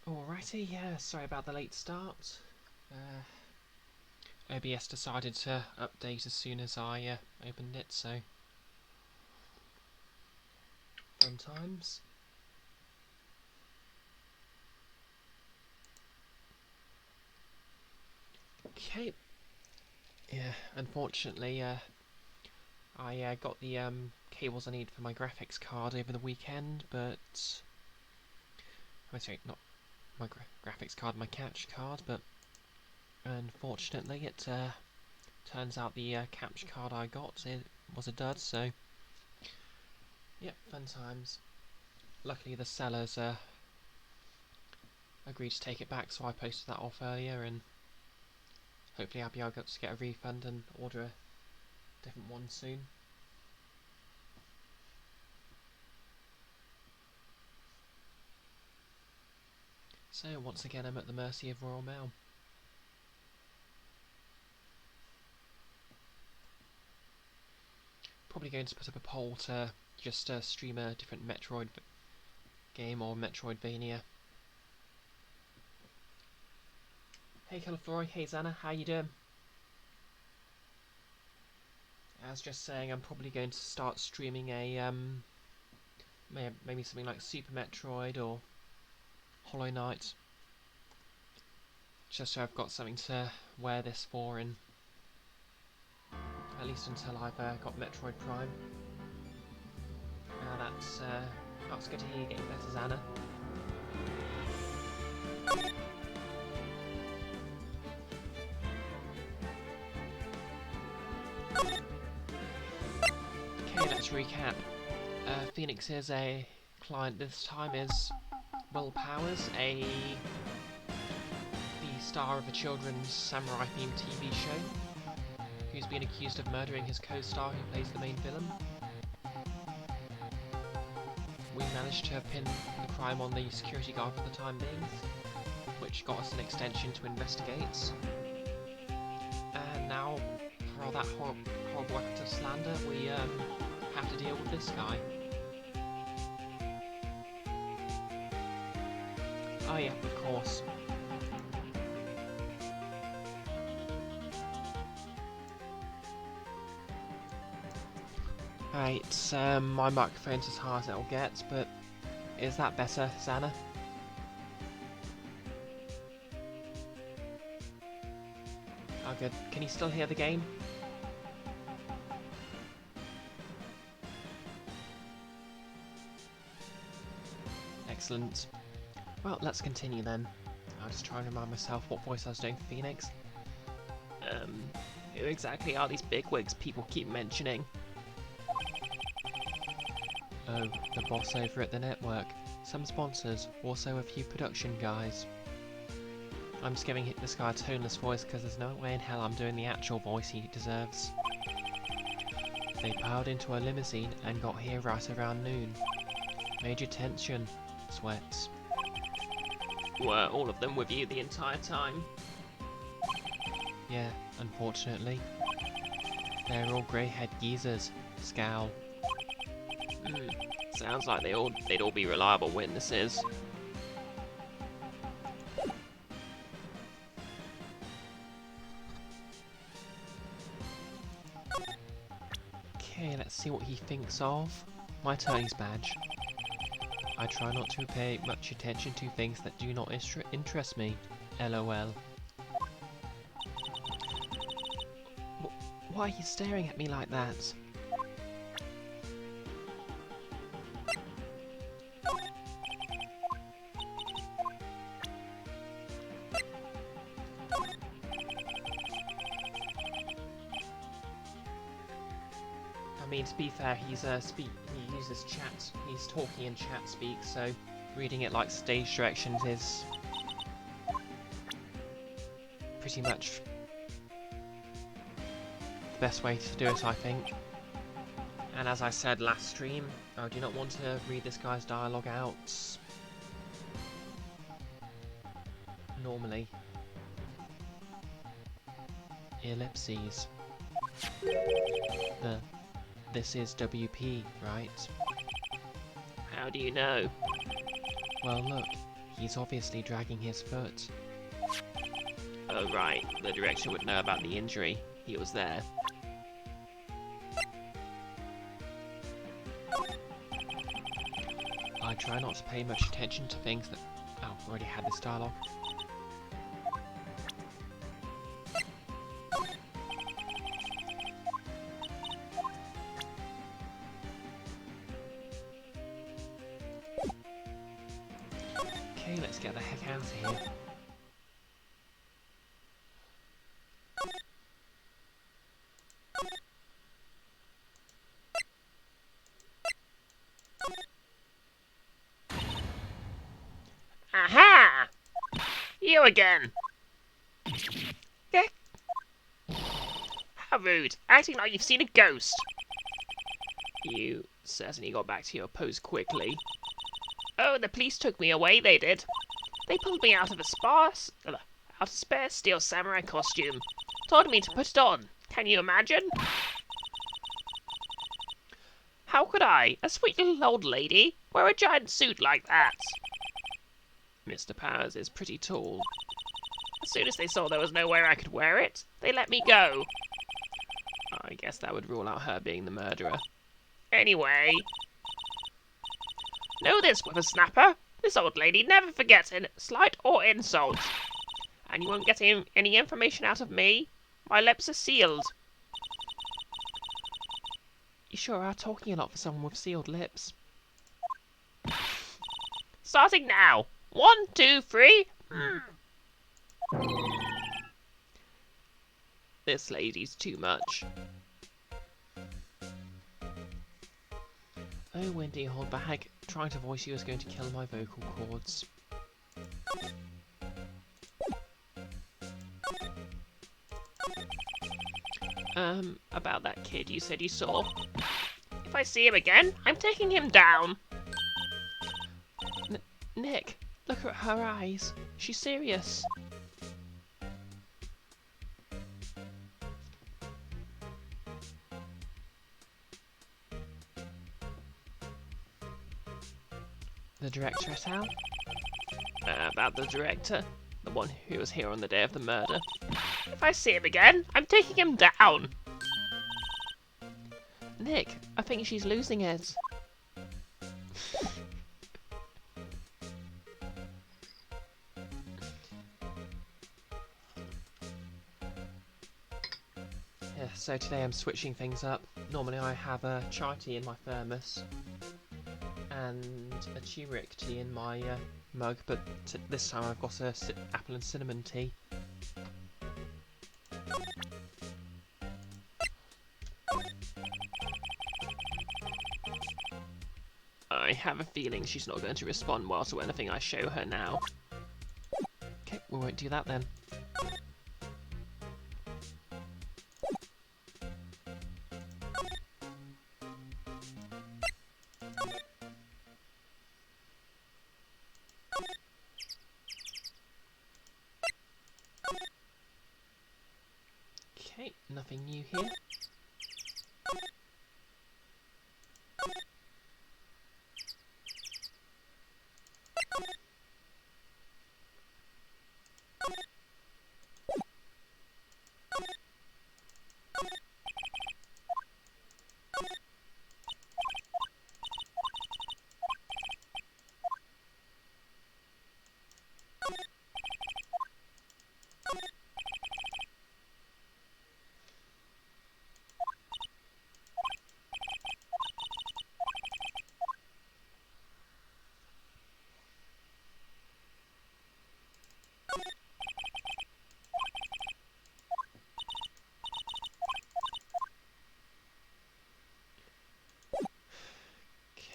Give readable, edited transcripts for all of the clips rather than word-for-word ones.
Alrighty, yeah, sorry about the late start. OBS decided to update as soon as I opened it, so fun times. Okay, yeah, unfortunately, I got the cables I need for my graphics card over the weekend, but I'm sorry, not my graphics card, my capture card, but unfortunately, it turns out the capture card I got was a dud. So, yeah, fun times. Luckily, the sellers agreed to take it back, so I posted that off earlier, and hopefully I'll be able to get a refund and order a different one soon. So once again, I'm at the mercy of Royal Mail. Probably going to put up a poll to just stream a different Metroid game or Metroidvania. Hey Califlori, hey Xana, how you doing? I was just saying I'm probably going to start streaming a maybe something like Super Metroid or Hollow Knight, just so I've got something to wear this for, and at least until I've got Metroid Prime. Now that's good to hear you getting better, Xana. Okay, let's recap. Phoenix's client this time is Will Powers, the star of a children's samurai-themed TV show, who's been accused of murdering his co-star who plays the main villain. We managed to pin the crime on the security guard for the time being, which got us an extension to investigate. And now, for all that horrible act of slander, we have to deal with this guy. Oh yeah, of course. Right, my microphone's as hard as it'll get, but is that better, Xana? Oh good. Can you still hear the game? Excellent. Well, let's continue then. I'll just try and remind myself what voice I was doing for Phoenix. Who exactly are these bigwigs people keep mentioning? Oh, the boss over at the network. Some sponsors, also a few production guys. I'm just giving this guy a toneless voice because there's no way in hell I'm doing the actual voice he deserves. They piled into a limousine and got here right around noon. Major tension. Sweats. Were all of them with you the entire time? Yeah, unfortunately. They're all grey-haired geezers. Scowl. Sounds like they'd all be reliable witnesses. Okay, let's see what he thinks of my attorney's badge. I try not to pay much attention to things that do not interest me. LOL. Why are you staring at me like that? I mean, to be fair, he uses chat. He's talking in chat speak, so reading it like stage directions is pretty much the best way to do it, I think. And as I said last stream, I do not want to read this guy's dialogue out normally. Ellipses. This is WP, right? How do you know? Well look, He's obviously dragging his foot. Oh right, the director would know about the injury. He was there. I try not to pay much attention to things that... Oh, already had this dialogue. Okay, let's get the heck out of here. Aha! You again! How rude, acting like you've seen a ghost. You certainly got back to your post quickly. Oh, the police took me away, they did. They pulled me out of a spare steel samurai costume. Told me to put it on. Can you imagine? How could I, a sweet little old lady, wear a giant suit like that? Mr. Powers is pretty tall. As soon as they saw there was nowhere I could wear it, they let me go. I guess that would rule out her being the murderer. Anyway... Know this, whippersnapper. This old lady never forgets a slight or insult. And you won't get any information out of me. My lips are sealed. You sure are talking a lot for someone with sealed lips. Starting now. 1, 2, 3. This lady's too much. Oh, Wendy, hold back. Trying to voice you is going to kill my vocal cords. About that kid you said you saw. If I see him again, I'm taking him down. Nick, look at her eyes. She's serious. The director et al? About the director? The one who was here on the day of the murder? If I see him again, I'm taking him down. Nick, I think she's losing it. Yeah, so today I'm switching things up. Normally I have a chai tea in my thermos and a turmeric tea in my mug, but this time I've got a apple and cinnamon tea. I have a feeling she's not going to respond well to anything I show her now. Okay, we won't do that then. Okay, nothing new here.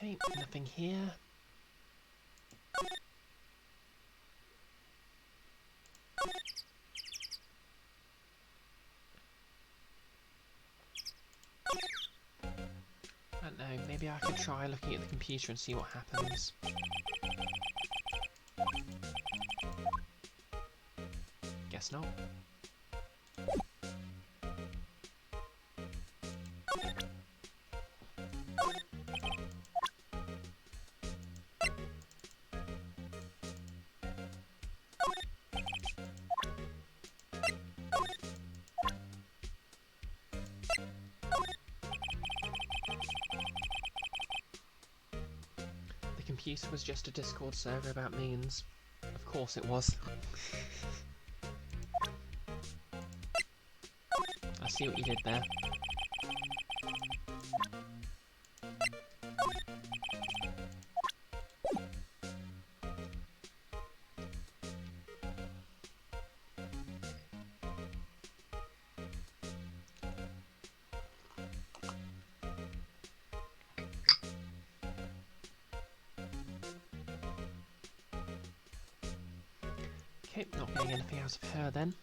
Okay, nothing here. I don't know, maybe I could try looking at the computer and see what happens. Guess not. computer was just a Discord server about memes. Of course it was. I see what you did there. Okay, not getting anything out of her then.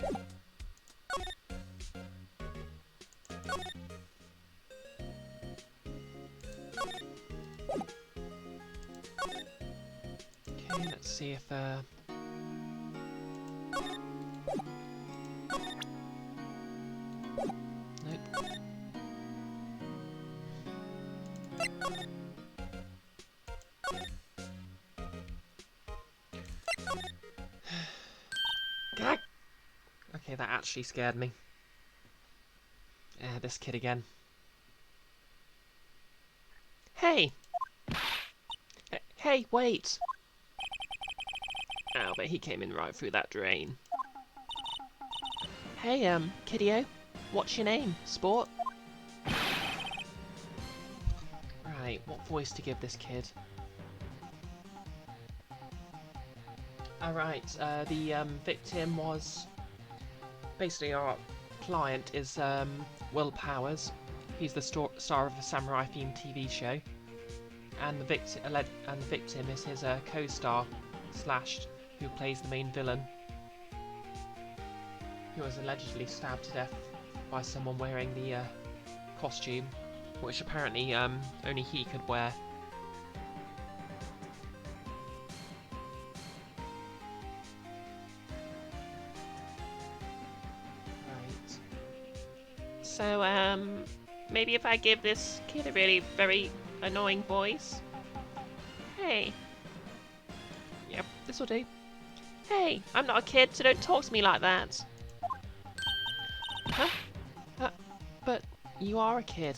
Okay, let's see if nope. Gag! Okay, that actually scared me. This kid again. Hey! Hey, wait! Oh, but he came in right through that drain. Hey, kiddio. What's your name, sport? Right, what voice to give this kid? Alright, the victim was... Basically, our client is Will Powers. He's the star of a samurai-themed TV show. And the victim is his co-star, Slashed, who plays the main villain, who was allegedly stabbed to death by someone wearing the costume, which apparently only he could wear. Right. So, maybe if I give this kid a really very annoying voice. Hey. Yep, this'll do. Hey, I'm not a kid, so don't talk to me like that. Huh? But you are a kid.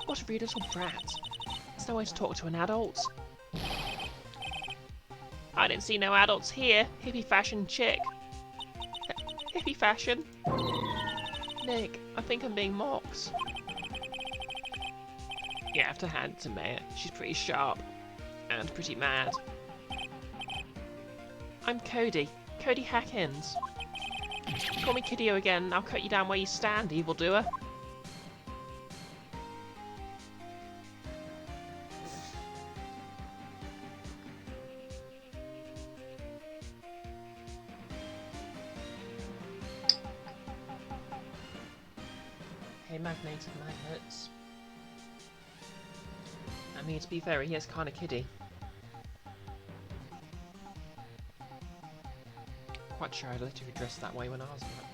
What a rude little brat. There's no way to talk to an adult. I didn't see no adults here. Hippie fashion chick. Hippie fashion? Nick, I think I'm being mocked. You have to hand it to Maya. She's pretty sharp. And pretty mad. I'm Cody. Cody Hackins. Call me Kiddio again and I'll cut you down where you stand, evildoer. Hey, magnated magnets. I mean, to be fair, he is kind of kiddie. Quite sure I literally dressed that way when I was about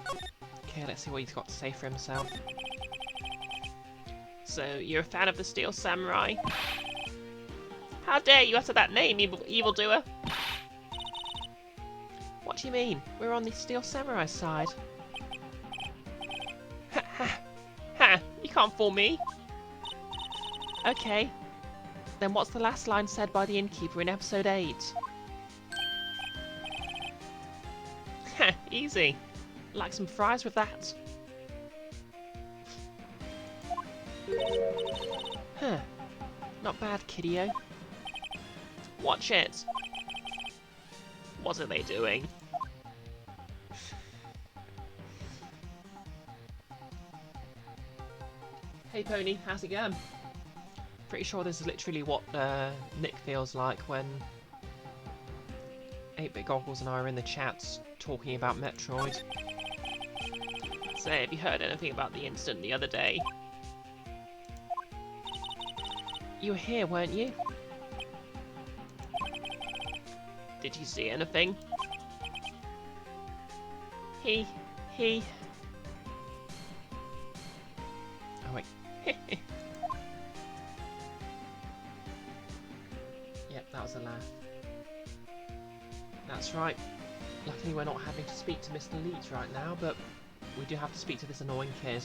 10. Okay, let's see what he's got to say for himself. So, you're a fan of the Steel Samurai? How dare you utter that name, evildoer? What do you mean? We're on the Steel Samurai side. Ha ha! Ha! You can't fool me! Okay. Then what's the last line said by the innkeeper in episode 8? Ha! Easy. Like some fries with that. Huh. Not bad, kiddio. Watch it. What are they doing? Hey Pony, how's it going? Pretty sure this is literally what Nick feels like when 8-Bit Goggles and I are in the chats talking about Metroid. Say, have you heard anything about the incident the other day? You were here, weren't you? Did you see anything? He... Oh wait. Yep, that was a laugh. That's right. Luckily we're not having to speak to Mr. Leach right now, but we do have to speak to this annoying kid.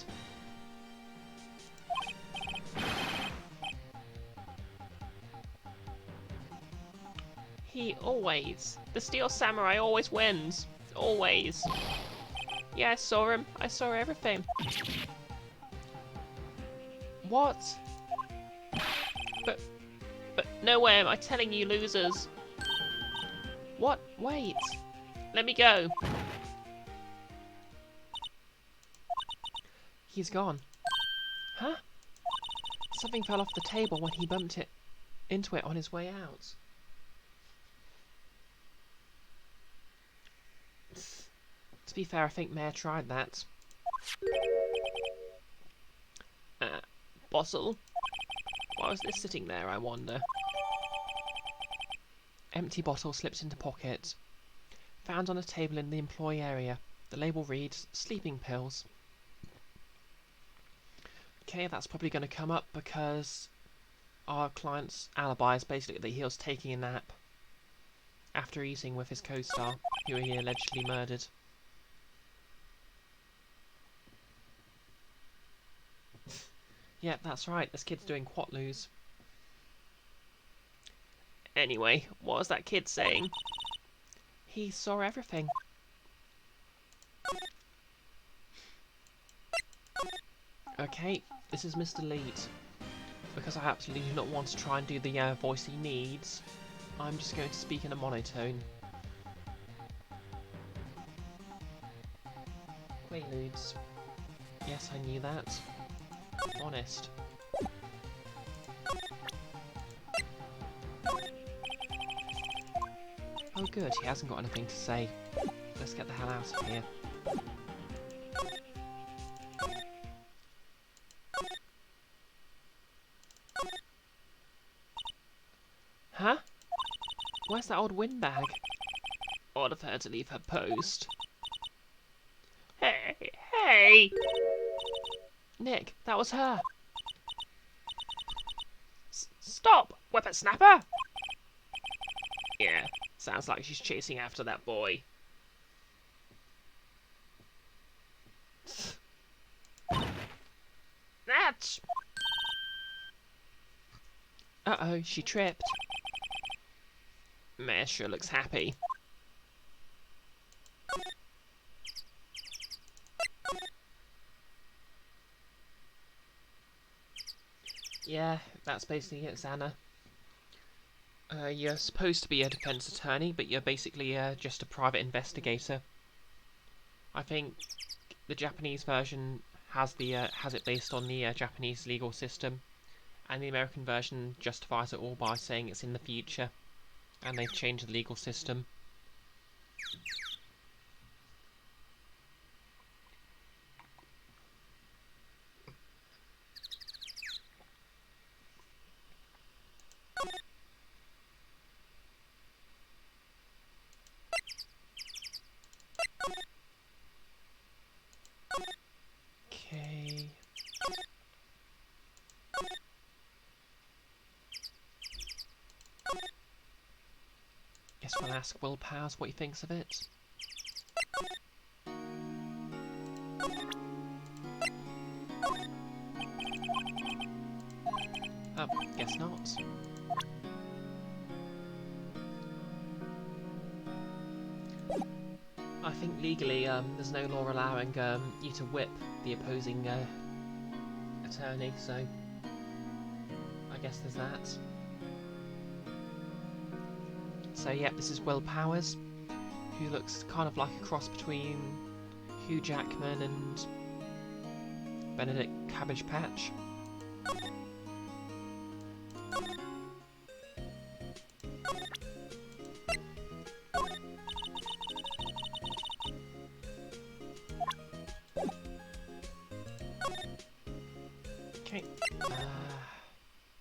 He always. The Steel Samurai always wins. Always. Yeah, I saw him. I saw everything. What? But no way am I telling you losers. What? Wait. Let me go. He's gone. Huh? Something fell off the table when he bumped it into it on his way out. To be fair, I think Mare tried that. Bottle? Why was this sitting there, I wonder? Empty bottle slipped into pocket. Found on a table in the employee area. The label reads, sleeping pills. Okay, that's probably going to come up because our client's alibi is basically that he was taking a nap after eating with his co-star, who he allegedly murdered. Yep, that's right, this kid's doing Quatloos. Anyway, what was that kid saying? He saw everything. Okay, this is Mr. Lead. Because I absolutely do not want to try and do the voice he needs, I'm just going to speak in a monotone. Quaaludes. Yes, I knew that. Honest. Oh good, he hasn't got anything to say. Let's get the hell out of here. Huh? Where's that old windbag? Ordered her to leave her post. Hey! Nick, that was her! Stop, whippersnapper! Yeah, sounds like she's chasing after that boy. That! Uh-oh, she tripped. Mare sure looks happy. Yeah, that's basically it, Xana. You're supposed to be a defense attorney, but you're basically just a private investigator. I think the Japanese version has it based on the Japanese legal system, and the American version justifies it all by saying it's in the future, and they've changed the legal system. Okay. Guess we'll ask Will Powers what he thinks of it. Oh, guess not. I think legally, there's no law allowing you to whip the opposing attorney, so I guess there's that. So yeah, this is Will Powers, who looks kind of like a cross between Hugh Jackman and Benedict Cabbage Patch. Okay,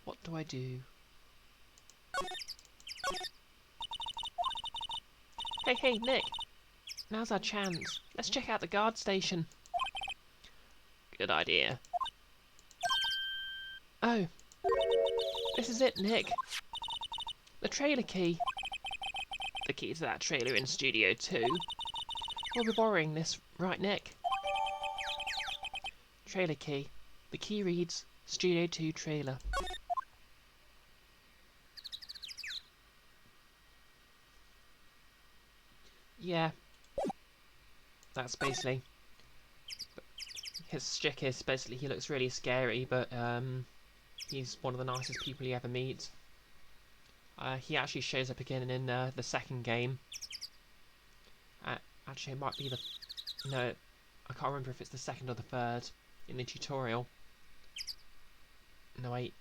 what do I do? Hey, Nick! Now's our chance. Let's check out the guard station. Good idea. Oh, this is it, Nick. The trailer key. The key to that trailer in Studio 2. We'll be borrowing this, right, Nick? Trailer key. The key reads Studio 2 trailer. Yeah, that's basically his shtick. Is basically he looks really scary, but he's one of the nicest people you ever meet. He actually shows up again in the second game. Actually, it might be the... No, I can't remember if it's the second or the third in the tutorial. No, wait.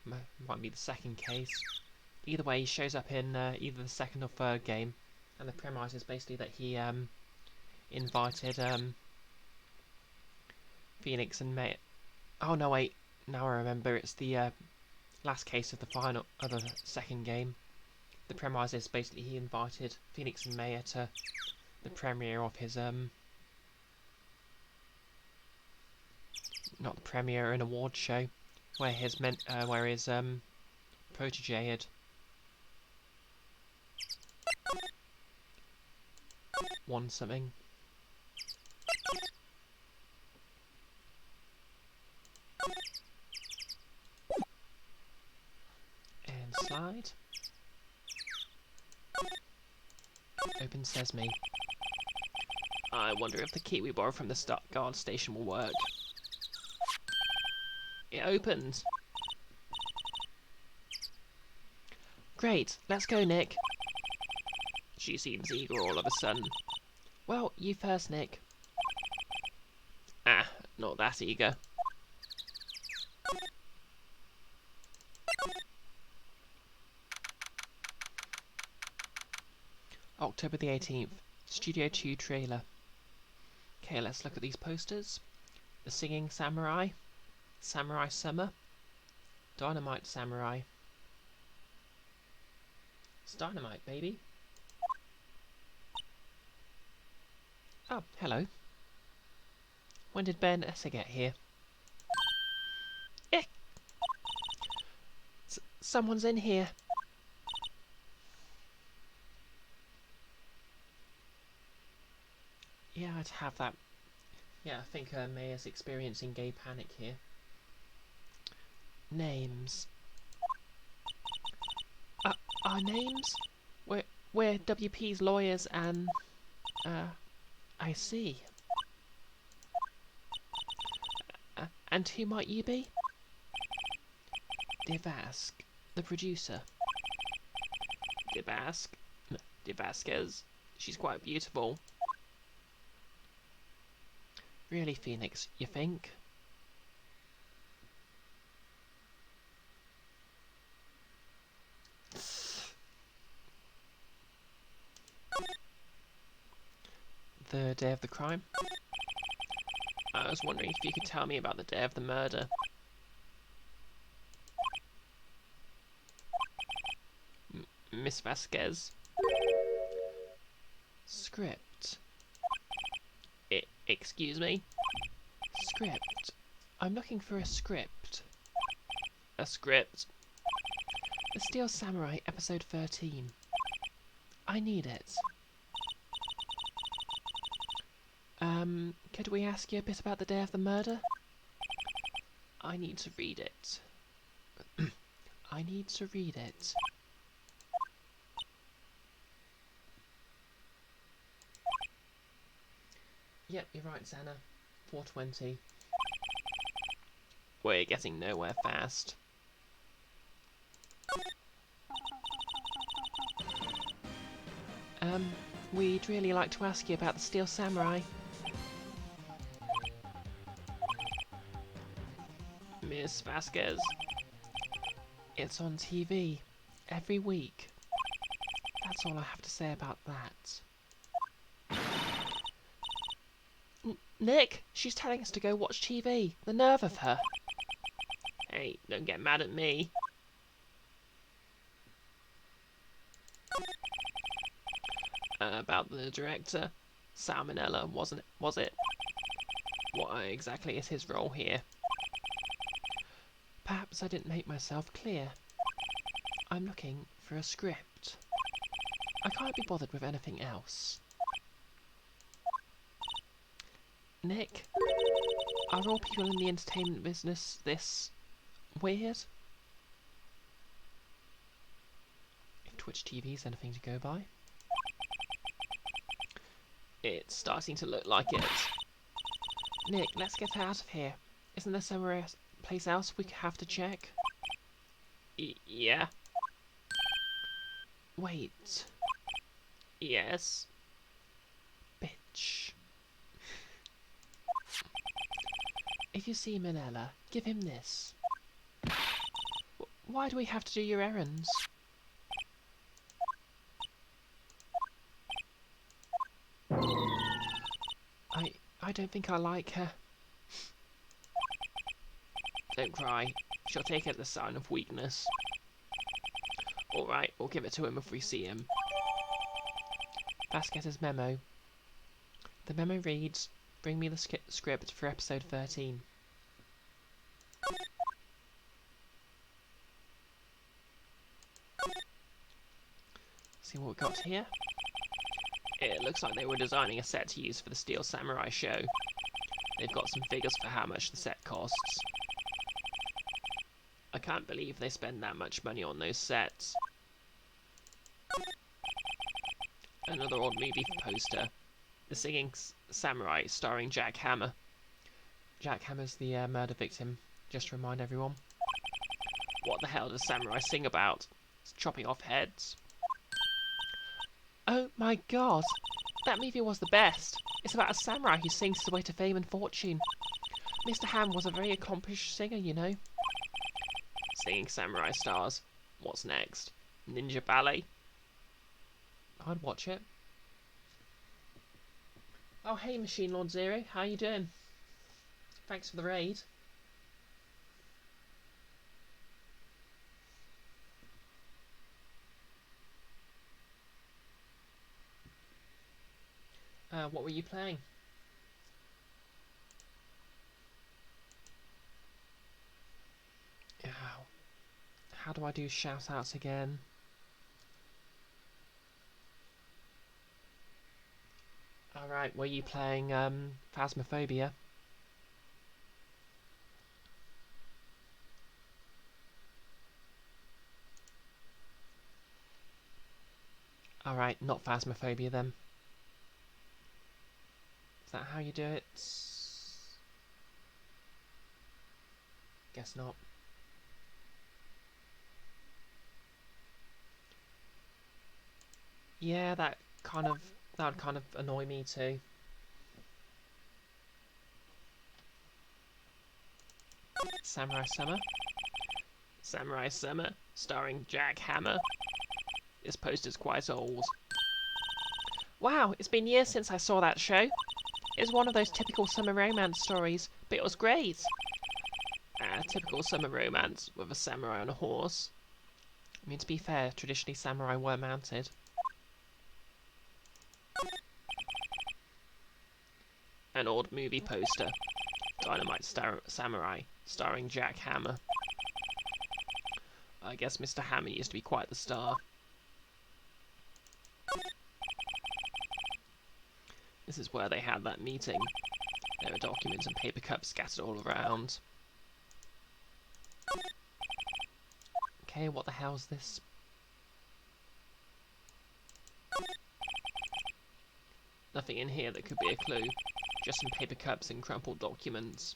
Might be the second case. Either way, he shows up in either the second or third game. And the premise is basically that he invited Phoenix and May... Oh, no, wait. Now I remember. It's the last case of the second game. The premise is basically he invited Phoenix and Maya to the premiere of his not the premiere, an award show where his protege had won something. And slide. Open Sesame. I wonder if the key we borrowed from the guard station will work. It opened. Great, let's go, Nick. She seems eager all of a sudden. Well, you first, Nick. Ah, not that eager. October the 18th, Studio 2 trailer. Okay, let's look at these posters. The Singing Samurai, Samurai Summer, Dynamite Samurai. It's dynamite, baby. Oh, hello. When did Ben Esser get here? Eh! Someone's in here. Yeah, I'd have that. Yeah, I think Maya's experiencing gay panic here. Names. Our names? We're WP's lawyers and... I see. And who might you be? Devask, the producer. Devasquez. She's quite beautiful. Really, Phoenix, you think? The day of the crime? I was wondering if you could tell me about the day of the murder. Miss Vasquez. Script. Excuse me? Script. I'm looking for a script. A script? The Steel Samurai, episode 13. I need it. Could we ask you a bit about the day of the murder? I need to read it. I need to read it. Yep, you're right, Xana. 420. We're getting nowhere fast. We'd really like to ask you about the Steel Samurai. Miss Vasquez. It's on TV. Every week. That's all I have to say about that. Nick! She's telling us to go watch TV. The nerve of her. Hey, don't get mad at me. About the director. Salmonella, was it? What exactly is his role here? Perhaps I didn't make myself clear. I'm looking for a script. I can't be bothered with anything else. Nick, are all people in the entertainment business this weird? If Twitch TV is anything to go by. It's starting to look like it. Nick, let's get out of here. Isn't there somewhere place else we have to check? Yeah. Wait. Yes. Bitch. If you see Manella, give him this. Why do we have to do your errands? I don't think I like her. Don't cry. She'll take it as a sign of weakness. Alright, we'll give it to him if we see him. Vasquez's memo. The memo reads, bring me the script for episode 13. See what we got here? It looks like they were designing a set to use for the Steel Samurai show. They've got some figures for how much the set costs. I can't believe they spend that much money on those sets. Another old movie poster. The Singing Samurai starring Jack Hammer. Jack Hammer's the murder victim, just to remind everyone. What the hell does Samurai sing about? It's chopping off heads. Oh my god! That movie was the best! It's about a samurai who sings his way to fame and fortune. Mr. Ham was a very accomplished singer, you know. Singing Samurai stars. What's next? Ninja ballet? I'd watch it. Oh hey Machine Lord Zero, how you doing? Thanks for the raid. What were you playing? Ow. How do I do shout outs again? Alright, were you playing Phasmophobia? Alright, not Phasmophobia then. Is that how you do it? Guess not. Yeah, that would kind of annoy me too. Samurai Summer. Samurai Summer, starring Jack Hammer. This poster's quite old. Wow, it's been years since I saw that show. It's one of those typical summer romance stories, but it was great. Typical summer romance with a samurai on a horse. I mean, to be fair, traditionally samurai were mounted. An old movie poster. Dynamite Samurai, starring Jack Hammer. I guess Mr. Hammer used to be quite the star. This is where they had that meeting. There were documents and paper cups scattered all around. Okay, what the hell's this? Nothing in here that could be a clue. Just some paper cups and crumpled documents.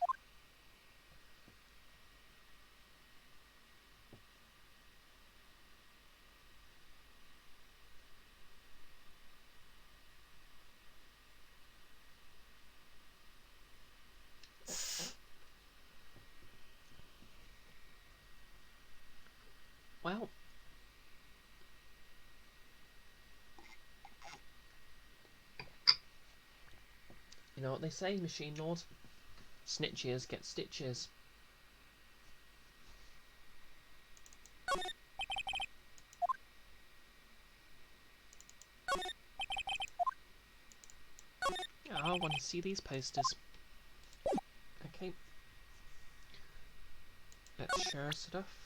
Well, you know what they say, Machine Lord? Snitches get stitches. I want to see these posters. Okay. Let's share stuff.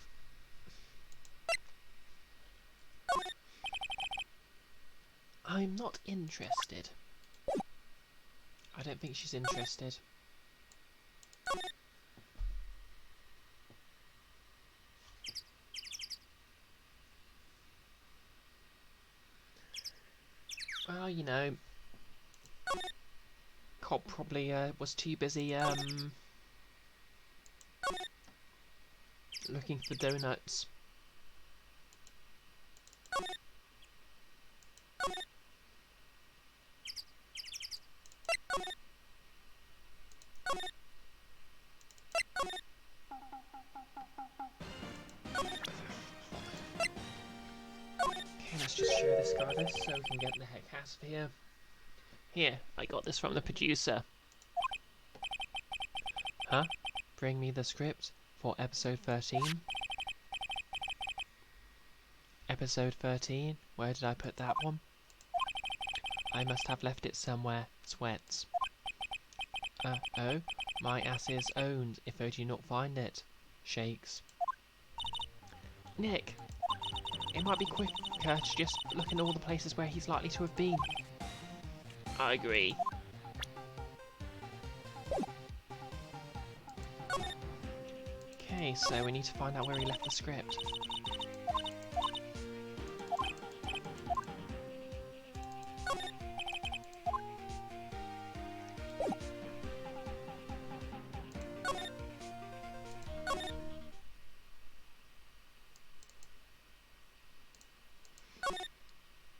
I'm not interested. I don't think she's interested. Well, you know, cop probably was too busy looking for donuts. Okay, let's just show this guy this so we can get the heck out of here. Here, I got this from the producer. Huh? Bring me the script for episode 13. Episode 13? Where did I put that one? I must have left it somewhere. Sweats. Oh? My ass is owned if I do not find it. Shakes. Nick! It might be quicker to just look in all the places where he's likely to have been. I agree. Okay, so we need to find out where he left the script.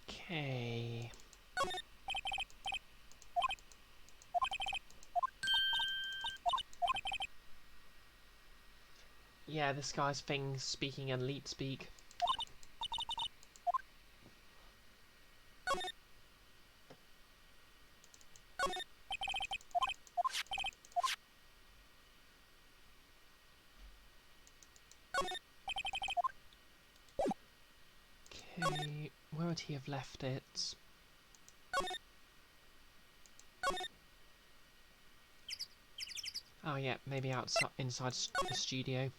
Okay. Yeah, this guy's thing speaking in leet speak. Okay, where would he have left it? Oh yeah, maybe outside, inside the studio.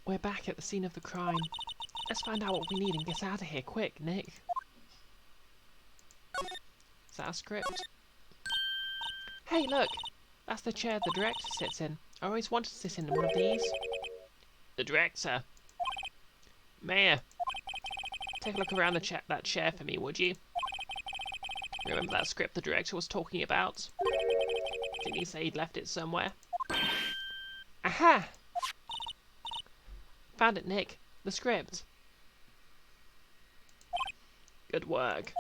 We're back at the scene of the crime. Let's find out what we need and get out of here quick, Nick. Is that a script? Hey, look! That's the chair the director sits in. I always wanted to sit in one of these. The director. Mayor, take a look around that chair for me, would you? Remember that script the director was talking about? Didn't he say he'd left it somewhere? Aha! Found it, Nick. The script. Good work.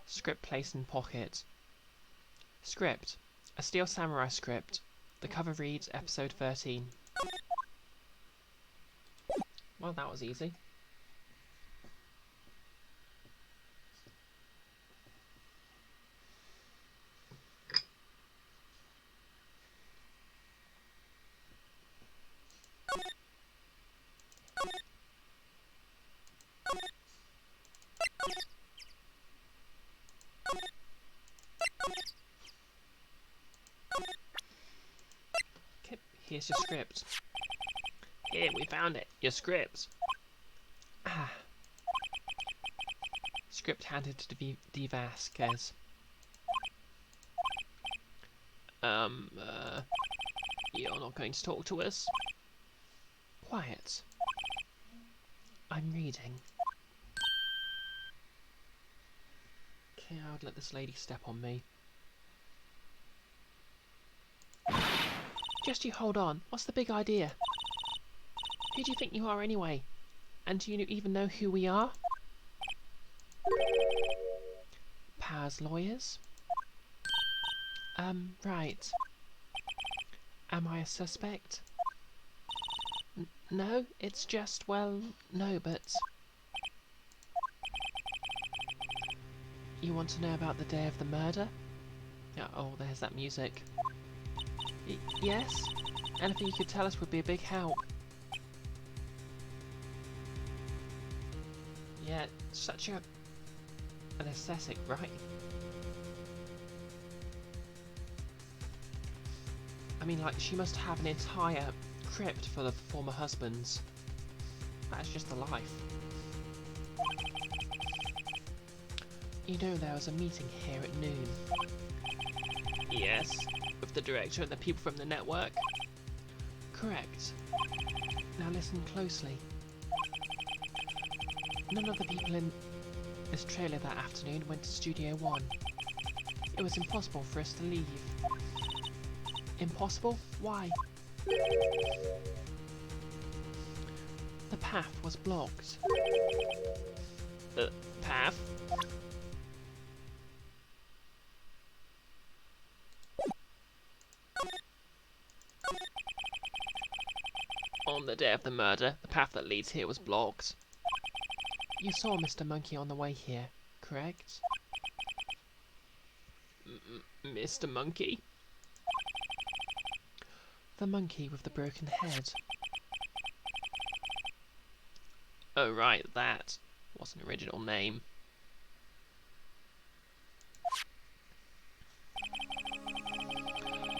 Script placed in pocket. Script. A Steel Samurai script. The cover reads episode 13. Well, that was easy. Okay, here's your script. Here, we found it. Your script. Ah. Script handed to D. Vasquez. You're not going to talk to us? Quiet. I'm reading. Okay, I would let this lady step on me. Just you hold on. What's the big idea? Who do you think you are anyway? And do you even know who we are? Powers lawyers? Right. Am I a suspect? No, it's just, well, no, but... You want to know about the day of the murder? Oh, there's that music. Yes? Anything you could tell us would be a big help. Yeah, such an aesthetic, right? I mean, like, she must have an entire crypt full of former husbands. That's just the life. You know, there was a meeting here at noon. Yes, with the director and the people from the network. Correct. Now listen closely. None of the people in this trailer that afternoon went to Studio 1. It was impossible for us to leave. Impossible? Why? The path was blocked. The path? On the day of the murder, the path that leads here was blocked. You saw Mr. Monkey on the way here, correct? Mr. Monkey? The monkey with the broken head. Oh right, that was an original name.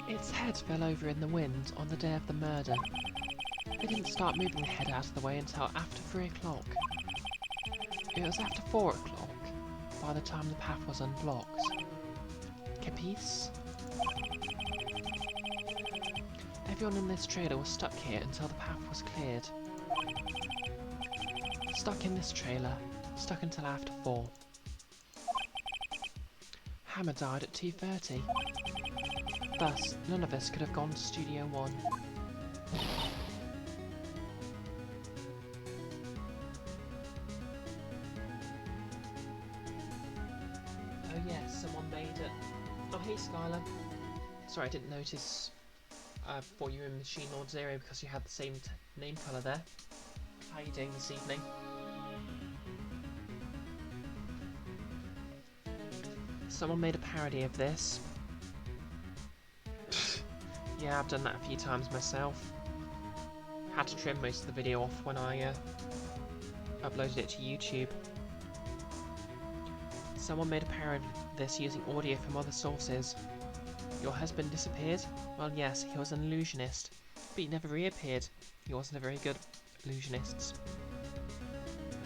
Its head fell over in the wind on the day of the murder. They didn't start moving the head out of the way until after 3 o'clock. It was after 4 o'clock by the time the path was unblocked. Capice? Everyone in this trailer was stuck here until the path was cleared. Stuck in this trailer, stuck until after 4. Hammer died at 2:30. Thus, none of us could have gone to Studio 1. Oh yes, someone made it. Oh hey Skylar. Sorry, I didn't notice before you were in Machine Lord Zero because you had the same name colour there. How are you doing this evening? Someone made a parody of this. Yeah, I've done that a few times myself. Had to trim most of the video off when I uploaded it to YouTube. Someone made a parody of this using audio from other sources. Your husband disappeared? Well yes, he was an illusionist, but he never reappeared. He wasn't a very good illusionist.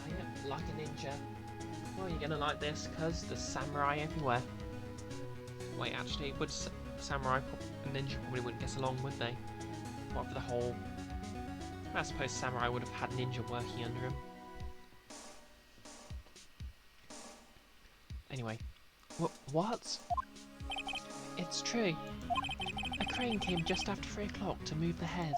Yeah, like a ninja. Well, you're gonna like this, because there's samurai everywhere. Wait, actually, would samurai and ninja probably wouldn't get along, would they? What for the whole... I suppose samurai would have had ninja working under him. Anyway. What? It's true. A crane came just after 3 o'clock to move the head.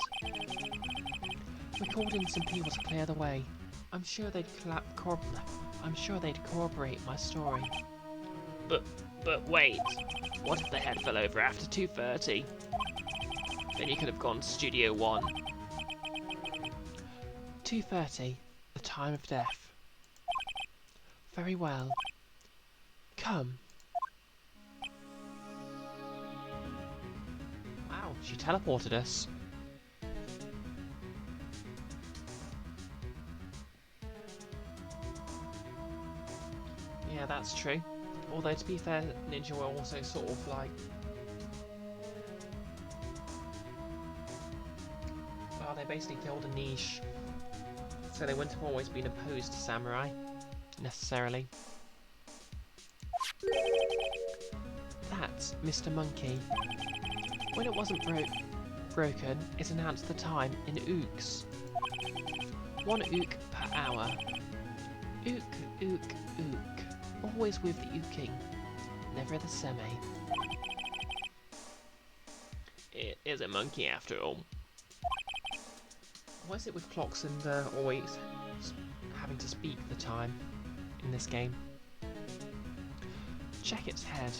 We called in some people to clear the way. I'm sure they'd corroborate my story. But wait, what if the head fell over after 2:30? Then you could have gone to Studio 1. 2:30, the time of death. Very well. Come. Wow, she teleported us. Yeah, that's true. Although, to be fair, Ninja were also sort of like... well, they basically killed a niche. So they wouldn't have always been opposed to samurai, necessarily. That's Mr. Monkey. When it wasn't broken, it announced the time in ooks. 1 ook per hour. Ook, ook, ook. Always with the ooking, never the semi. It is a monkey after all. Why is it with clocks and always having to speak the time in this game? Check its head.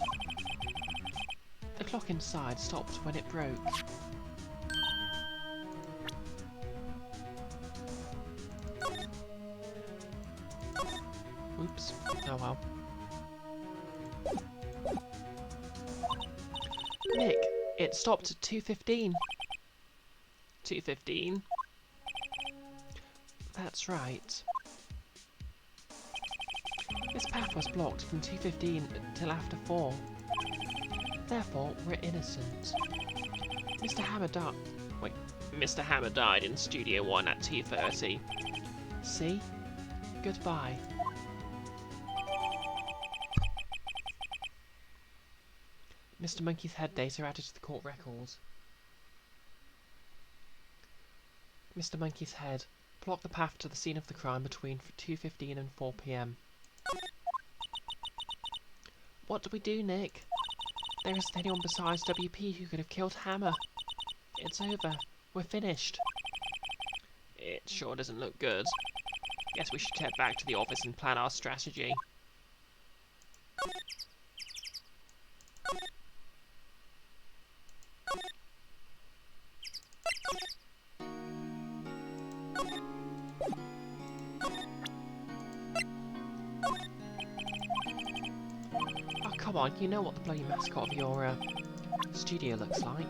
The clock inside stopped when it broke. Oops. Oh well. Nick, it stopped at 2:15. 2:15? That's right. This path was blocked from 2:15 till after 4. Therefore, we're innocent. Mr. Hammer died. Wait, Mr. Hammer died in Studio 1 at 2:30. See? Goodbye. Mr. Monkey's head data added to the court record. Mr. Monkey's head Block the path to the scene of the crime between 2:15 and 4 p.m. What do we do, Nick? There isn't anyone besides WP who could have killed Hammer. It's over. We're finished. It sure doesn't look good. Guess we should head back to the office and plan our strategy. Oh, come on, you know what the bloody mascot of your studio looks like.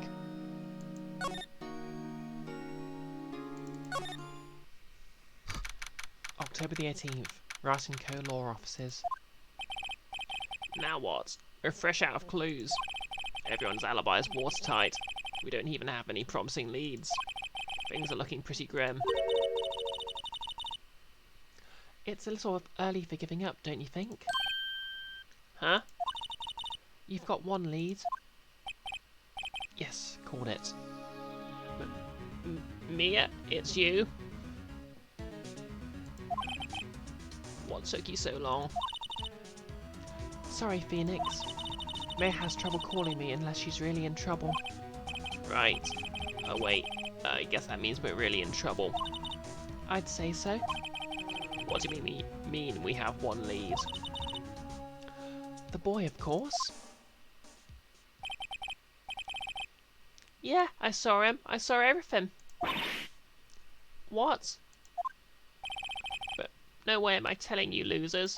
October the 18th, Rice & Co. Law Offices. Now what? We're fresh out of clues. Everyone's alibi is watertight. We don't even have any promising leads. Things are looking pretty grim. It's a little early for giving up, don't you think? Huh? You've got one lead. Yes, called it. Mia, it's you. What took you so long? Sorry, Phoenix. May has trouble calling me unless she's really in trouble. Right. Oh wait, I guess that means we're really in trouble. I'd say so. What do you mean we have one lead? The boy, of course. Yeah, I saw him. I saw everything. What? But no way am I telling you, losers.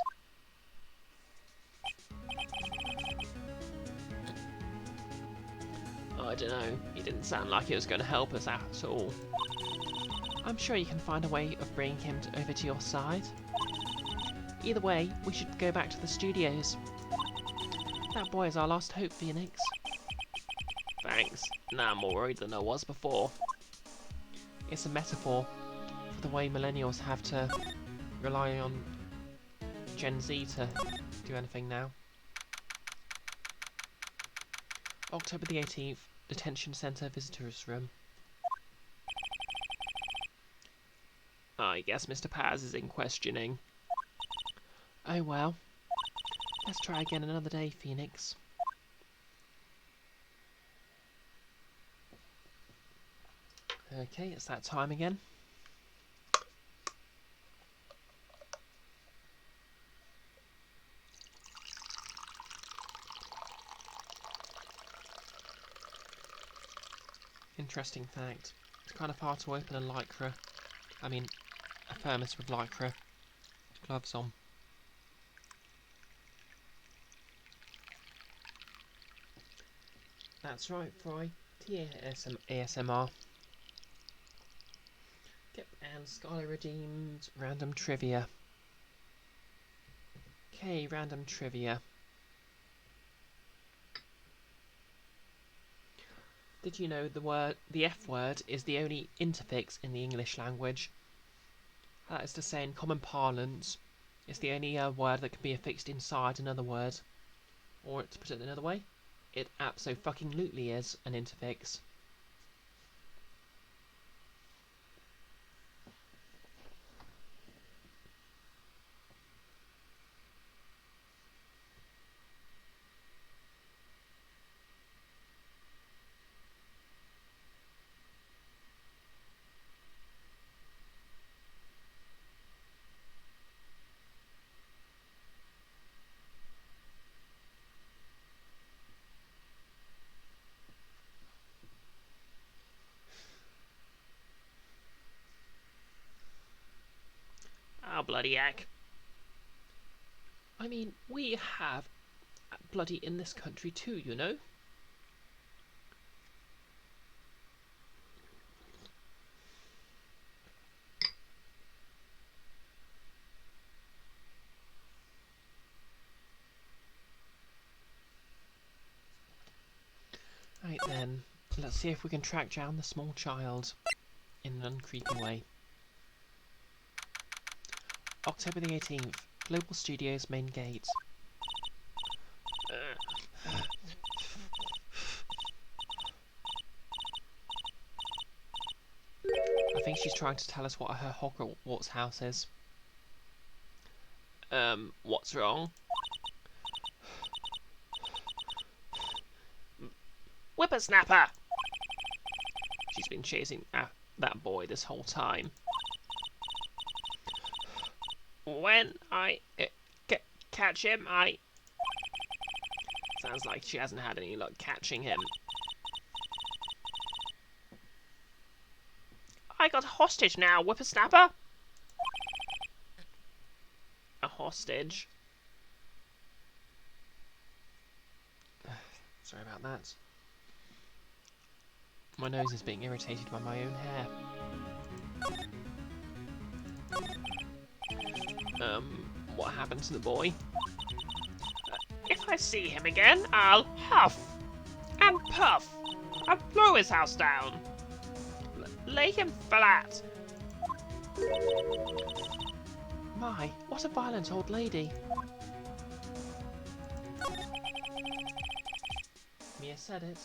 I don't know. He didn't sound like he was going to help us at all. I'm sure you can find a way of bringing him over to your side. Either way, we should go back to the studios. That boy is our last hope, Phoenix. Thanks. Now I'm more worried than I was before. It's a metaphor for the way millennials have to rely on Gen Z to do anything now. October the 18th, Detention Centre Visitors Room. I guess Mr. Paz is in questioning. Oh well. Let's try again another day, Phoenix. Okay, it's that time again. Interesting fact. It's kind of hard to open a Lycra. I mean, a thermos with Lycra gloves on. That's right, Fry. ASMR. Yep, and Skylar redeemed random trivia. Okay, random trivia. Did you know the F word is the only interfix in the English language? That is to say, in common parlance, it's the only word that can be affixed inside another word. Or, to put it another way, it abso-fucking-lutely is an interfix. Oh, bloody heck. I mean, we have bloody in this country too, you know? Right then, let's see if we can track down the small child in an uncreepy way. October the 18th, Global Studios main gate. I think she's trying to tell us what her Hogwarts house is. What's wrong? Whippersnapper! She's been chasing that boy this whole time. When I catch him, Sounds like she hasn't had any luck catching him. I got a hostage now, whippersnapper! A hostage? Sorry about that. My nose is being irritated by my own hair. What happened to the boy? If I see him again, I'll huff and puff and blow his house down. Lay him flat. My, what a violent old lady. Mia said it.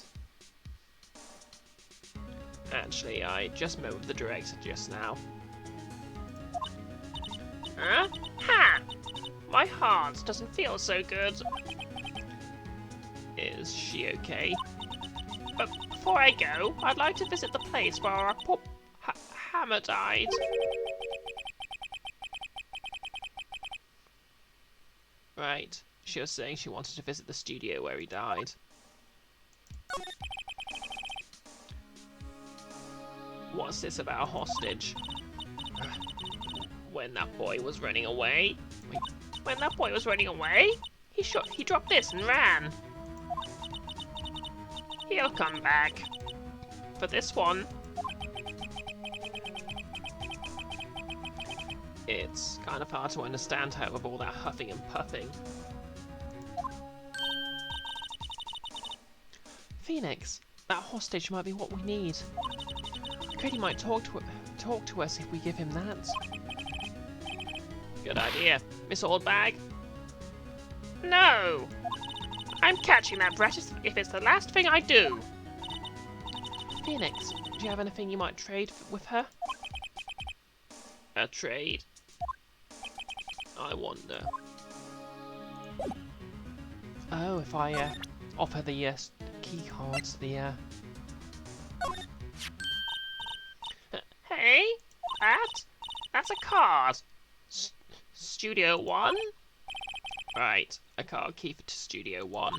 Actually, I just met with the director just now. Huh? Ha! My heart doesn't feel so good. Is she okay? But before I go, I'd like to visit the place where our poor Hammer died. Right. She was saying she wanted to visit the studio where he died. What's this about a hostage? When that boy was running away? When that boy was running away? He dropped this and ran. He'll come back. For this one. It's kind of hard to understand her with all that huffing and puffing. Phoenix, that hostage might be what we need. Cody might talk to us if we give him that. Good idea, Miss Oldbag. No! I'm catching that brat if it's the last thing I do. Phoenix, do you have anything you might trade with her? A trade? I wonder. Oh, if I offer the key cards, Hey, that's a card. Studio 1? Right, a card key to Studio 1.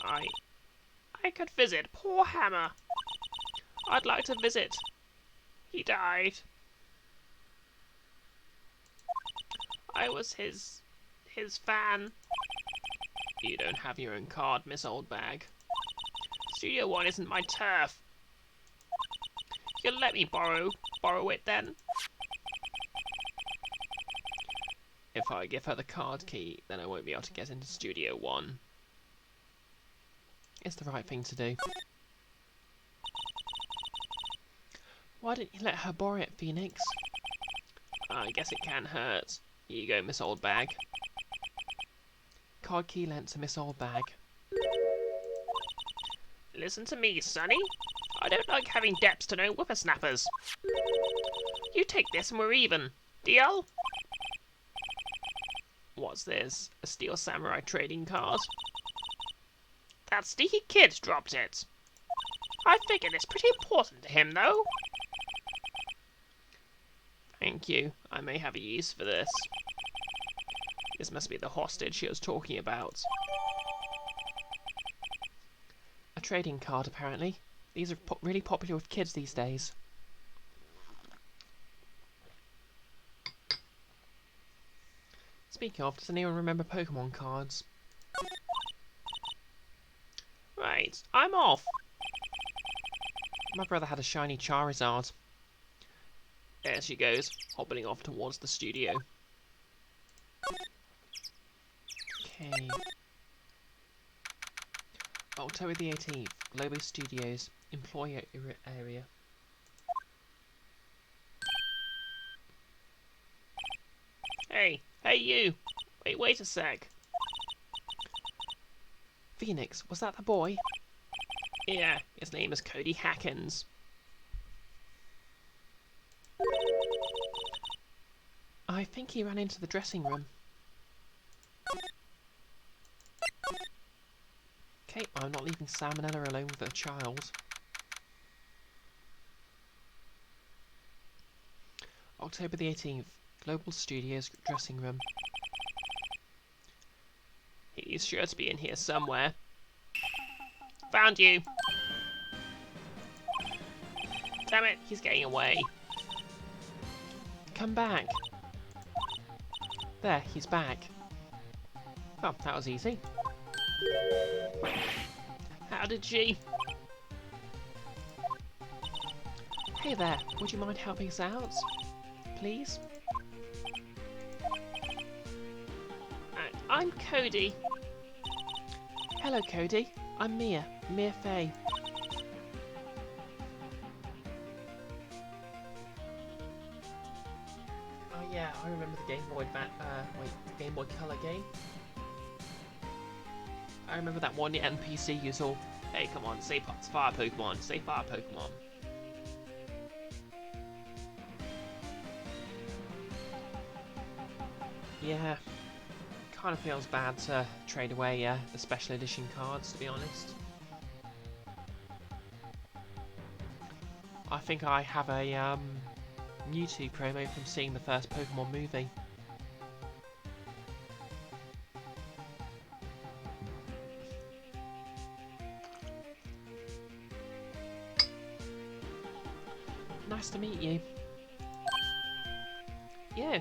I could visit poor Hammer. I'd like to visit. He died. I was his fan. You don't have your own card, Miss Oldbag. Studio 1 isn't my turf. You'll let me borrow it then? If I give her the card key, then I won't be able to get into Studio 1. It's the right thing to do. Why don't you let her borrow it, Phoenix? I guess it can hurt. Here you go, Miss Oldbag. Card key lent to Miss Oldbag. Listen to me, Sonny. I don't like having debts to no whippersnappers. You take this and we're even. Deal? What's this? A Steel Samurai trading card? That sneaky kid dropped it. I figured it's pretty important to him, though. Thank you. I may have a use for this. This must be the hostage she was talking about. A trading card, apparently. These are really popular with kids these days. Speaking of, does anyone remember Pokemon cards? Right, I'm off. My brother had a shiny Charizard. There she goes, hobbling off towards the studio. Okay. October the 18th, Globo Studios, employer area. Hey you! Wait a sec. Phoenix, was that the boy? Yeah, his name is Cody Hackins. I think he ran into the dressing room. Okay, I'm not leaving Salmonella alone with a child. October the 18th, Global Studios dressing room. He's sure to be in here somewhere. Found you! Damn it, he's getting away. Come back. There, he's back. Oh, that was easy. How did she? Hey there, would you mind helping us out? Please? I'm Cody. Hello, Cody. I'm Mia Fey. Oh yeah, I remember the Game Boy Game Boy Color game. I remember that one NPC you saw. Hey, come on, say fire Pokemon. Say fire Pokemon. Yeah, kind of feels bad to trade away the special edition cards, to be honest. I think I have a Mewtwo promo from seeing the first Pokemon movie. Nice to meet you. Yeah.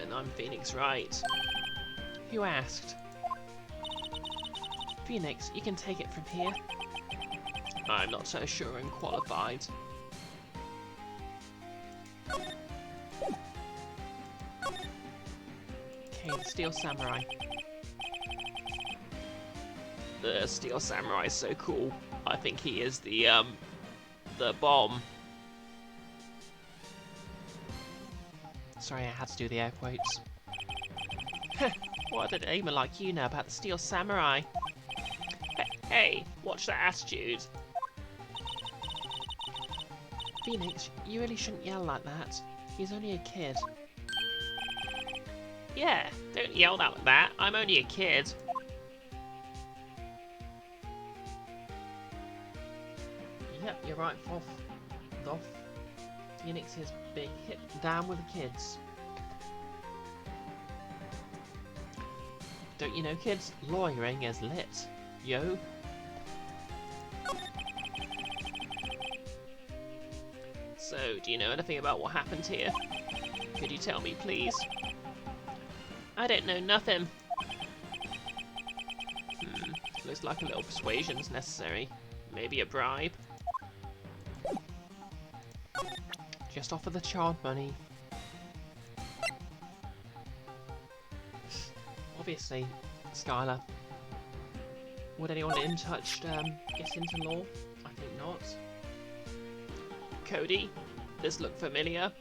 And I'm Phoenix Wright. Who asked? Phoenix, you can take it from here. I'm not so sure I'm qualified. Okay, the Steel Samurai. The Steel Samurai is so cool. I think he is the bomb. Sorry, I had to do the air quotes. What did a gamer like you know about the Steel Samurai? Hey, watch that attitude. Phoenix, you really shouldn't yell like that. He's only a kid. Yeah, don't yell out like that. I'm only a kid. Yep, you're right, Doff. Phoenix is being hit down with the kids. Don't you know, kids? Lawyering is lit. Yo. So, do you know anything about what happened here? Could you tell me, please? I don't know nothing. Looks like a little persuasion's necessary. Maybe a bribe? Just offer the child money. Obviously, Skylar. Would anyone in touch get into law? I think not. Cody, this look familiar?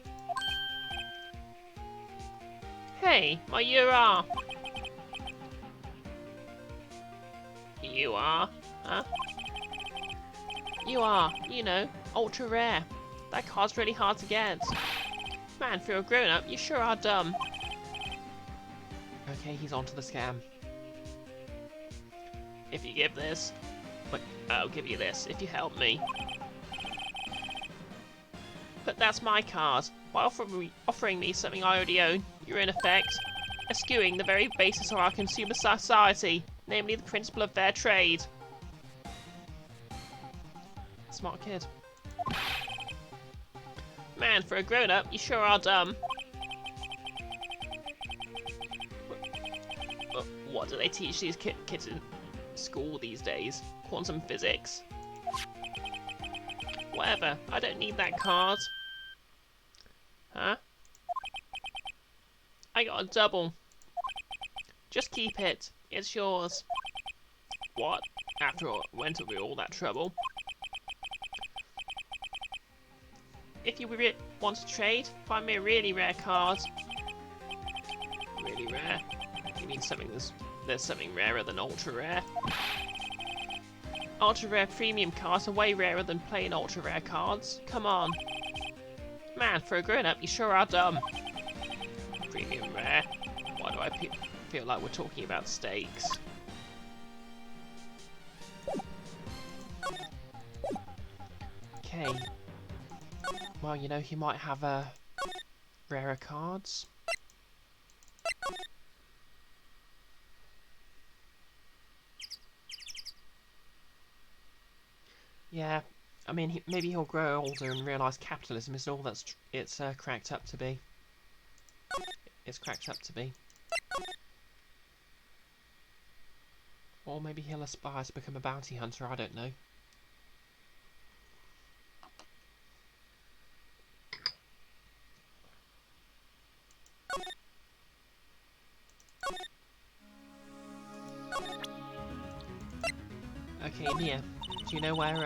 Hey, my UR! You are? Huh? You are, you know, ultra rare. That card's really hard to get. Man, for a grown-up, you sure are dumb. Okay, he's onto the scam. If you give this... Wait, I'll give you this, if you help me. But that's my card. By offering me something I already own, you're in effect eschewing the very basis of our consumer society, namely the principle of fair trade. Smart kid. Man, for a grown-up, you sure are dumb. What do they teach these kids in school these days? Quantum physics? Whatever, I don't need that card. Huh? I got a double. Just keep it. It's yours. What? After all, went through all that trouble? If you want to trade, find me a really rare card. Really rare? You mean there's something rarer than ultra rare? Ultra rare premium cards are way rarer than plain ultra rare cards. Come on. Man, for a grown-up, you sure are dumb. Premium rare. Why do I feel like we're talking about steaks? Okay. Well, you know, he might have rarer cards. Yeah, I mean, maybe he'll grow older and realise capitalism is all that's it's cracked up to be. It's cracked up to be. Or maybe he'll aspire to become a bounty hunter, I don't know. Okay, Nia, do you know where,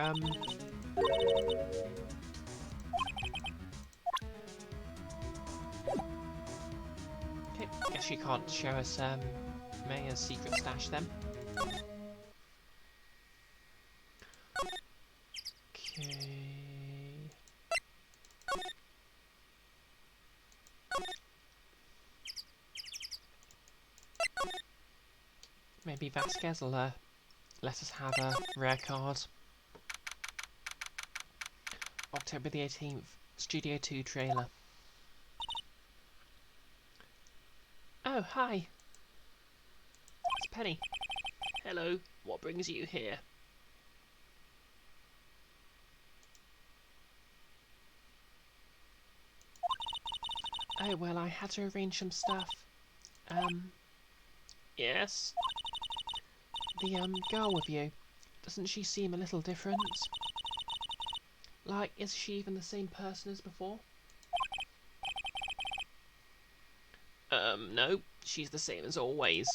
Okay, guess you can't show us, Maya's secret stash then. Okay... Maybe Vasquez will, let us have a rare card. October the 18th, Studio 2 trailer. Oh, hi. It's Penny. Hello, what brings you here? Oh, well, I had to arrange some stuff. Yes? The, girl with you, doesn't she seem a little different? Like, is she even the same person as before? No, she's the same as always.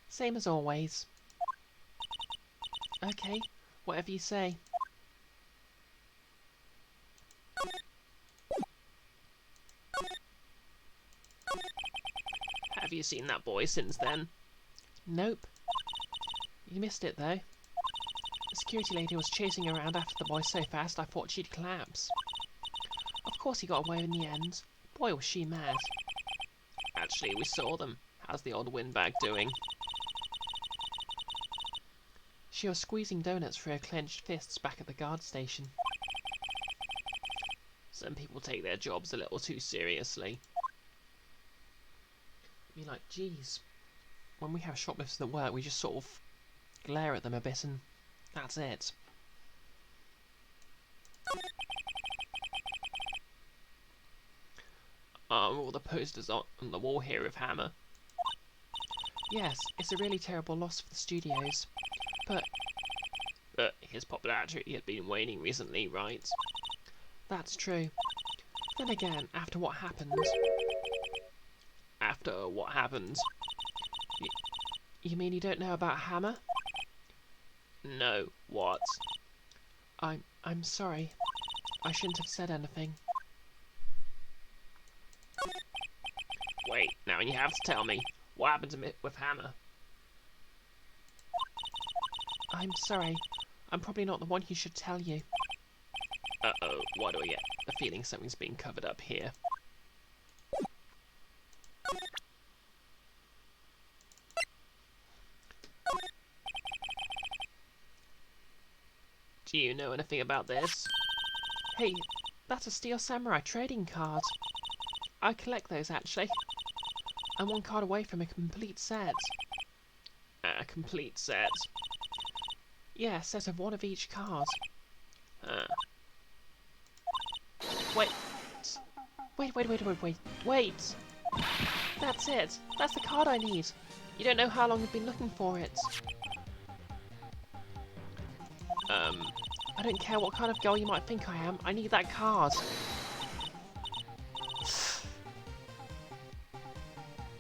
Same as always. Okay, whatever you say. Have you seen that boy since then? Nope. You missed it, though. The security lady was chasing around after the boy so fast I thought she'd collapse. Of course he got away in the end. Boy, was she mad. Actually, we saw them. How's the old windbag doing? She was squeezing donuts through her clenched fists back at the guard station. Some people take their jobs a little too seriously. I mean, like, geez. When we have shoplifters at work, we just sort of glare at them a bit and that's it. All the posters on the wall here of Hammer. Yes, it's a really terrible loss for the studios. But his popularity had been waning recently, right? That's true. Then again, after what happened... After what happened? You mean you don't know about Hammer? No, what? I'm sorry. I shouldn't have said anything. Wait, now you have to tell me. What happened to me with Hammer? I'm sorry. I'm probably not the one who should tell you. Uh-oh, why do I get the feeling something's being covered up here? Do you know anything about this? Hey, that's a Steel Samurai trading card. I collect those, actually. I'm one card away from a complete set. A complete set? Yeah, a set of one of each card. Wait. Wait! That's it! That's the card I need! You don't know how long I've been looking for it. I don't care what kind of girl you might think I am, I need that card.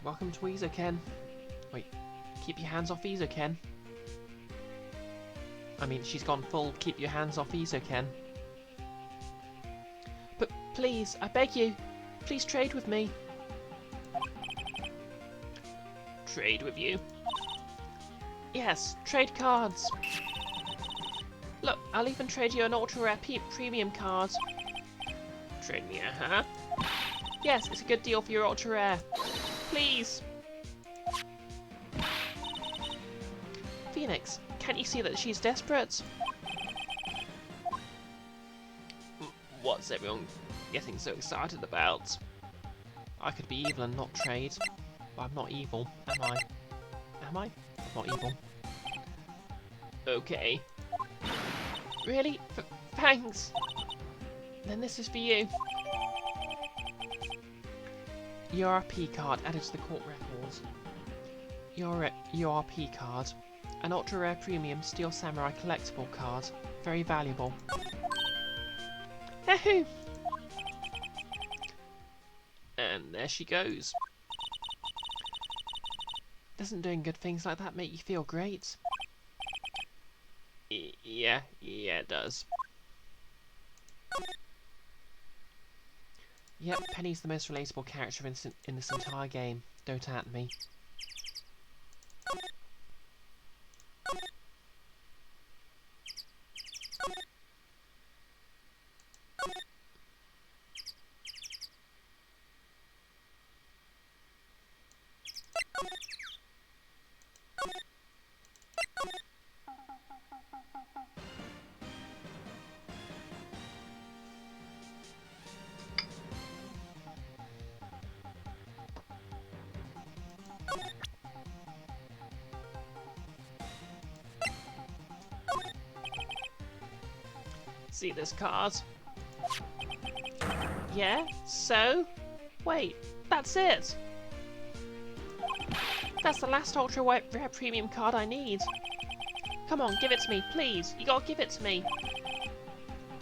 Welcome to Ezoken. Wait, keep your hands off Ezoken. I mean, she's gone full keep your hands off Ezoken. But please, I beg you, please trade with me. Trade with you? Yes, trade cards. Look, I'll even trade you an ultra rare premium card. Trade me, huh? Yes, it's a good deal for your ultra rare. Please. Phoenix, can't you see that she's desperate? What's everyone getting so excited about? I could be evil and not trade, but I'm not evil, am I? Am I? I'm not evil. Okay. Really? Thanks. Then this is for you. URP card added to the court records. Your URP card. An ultra rare premium Steel Samurai collectible card. Very valuable. Yahoo! And there she goes. Doesn't doing good things like that make you feel great? Yeah, it does. Yep, Penny's the most relatable character in this entire game. Don't at me. See this card? Yeah? So? Wait, that's it! That's the last ultra rare premium card I need. Come on, give it to me, please. You gotta give it to me.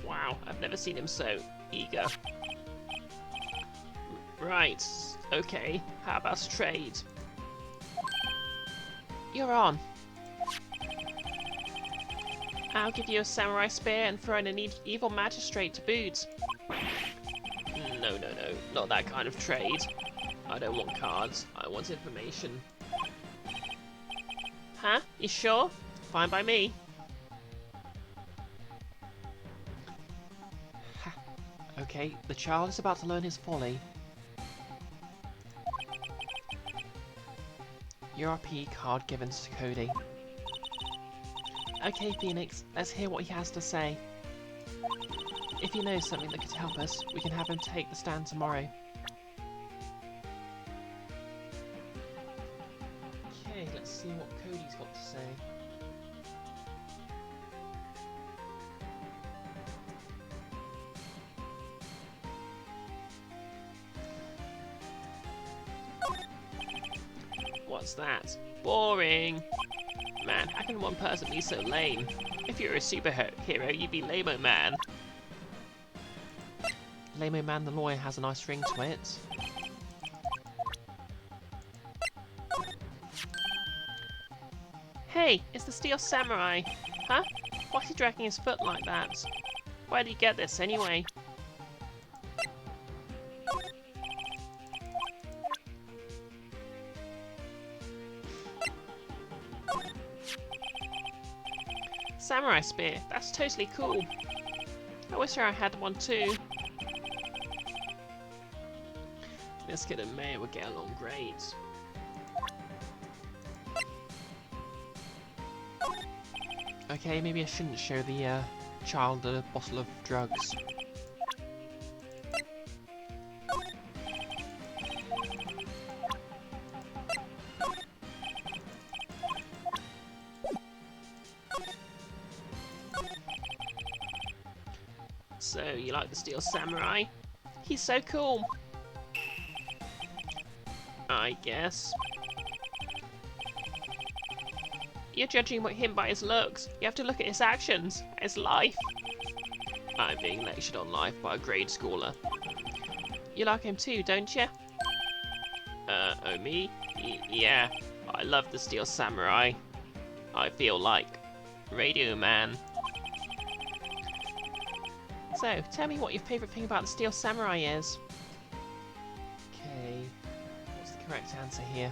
Wow, I've never seen him so eager. Right, okay. How about a trade? You're on. I'll give you a samurai spear and throw in an evil magistrate to boot. No, not that kind of trade. I don't want cards, I want information. Huh? You sure? Fine by me. Okay, the child is about to learn his folly. URP card given to Cody. Okay, Phoenix, let's hear what he has to say. If he knows something that could help us, we can have him take the stand tomorrow. Okay, let's see what Cody's got to say. What's that? Boring. Man, how can one person be so lame? If you're a superhero, you'd be Lamo Man. Lamo Man the lawyer has a nice ring to it. Hey, it's the Steel Samurai. Huh? Why is he dragging his foot like that? Where did he get this anyway? Samurai spear, that's totally cool. I wish I had one too. This kid and May would get along great. Okay, maybe I shouldn't show the child a bottle of drugs. So, you like the Steel Samurai? He's so cool. I guess. You're judging him by his looks. You have to look at his actions, his life. I'm being lectured on life by a grade schooler. You like him too, don't you? Oh me? Yeah. I love the Steel Samurai. I feel like Radio Man. So, tell me what your favourite thing about the Steel Samurai is. Okay, what's the correct answer here?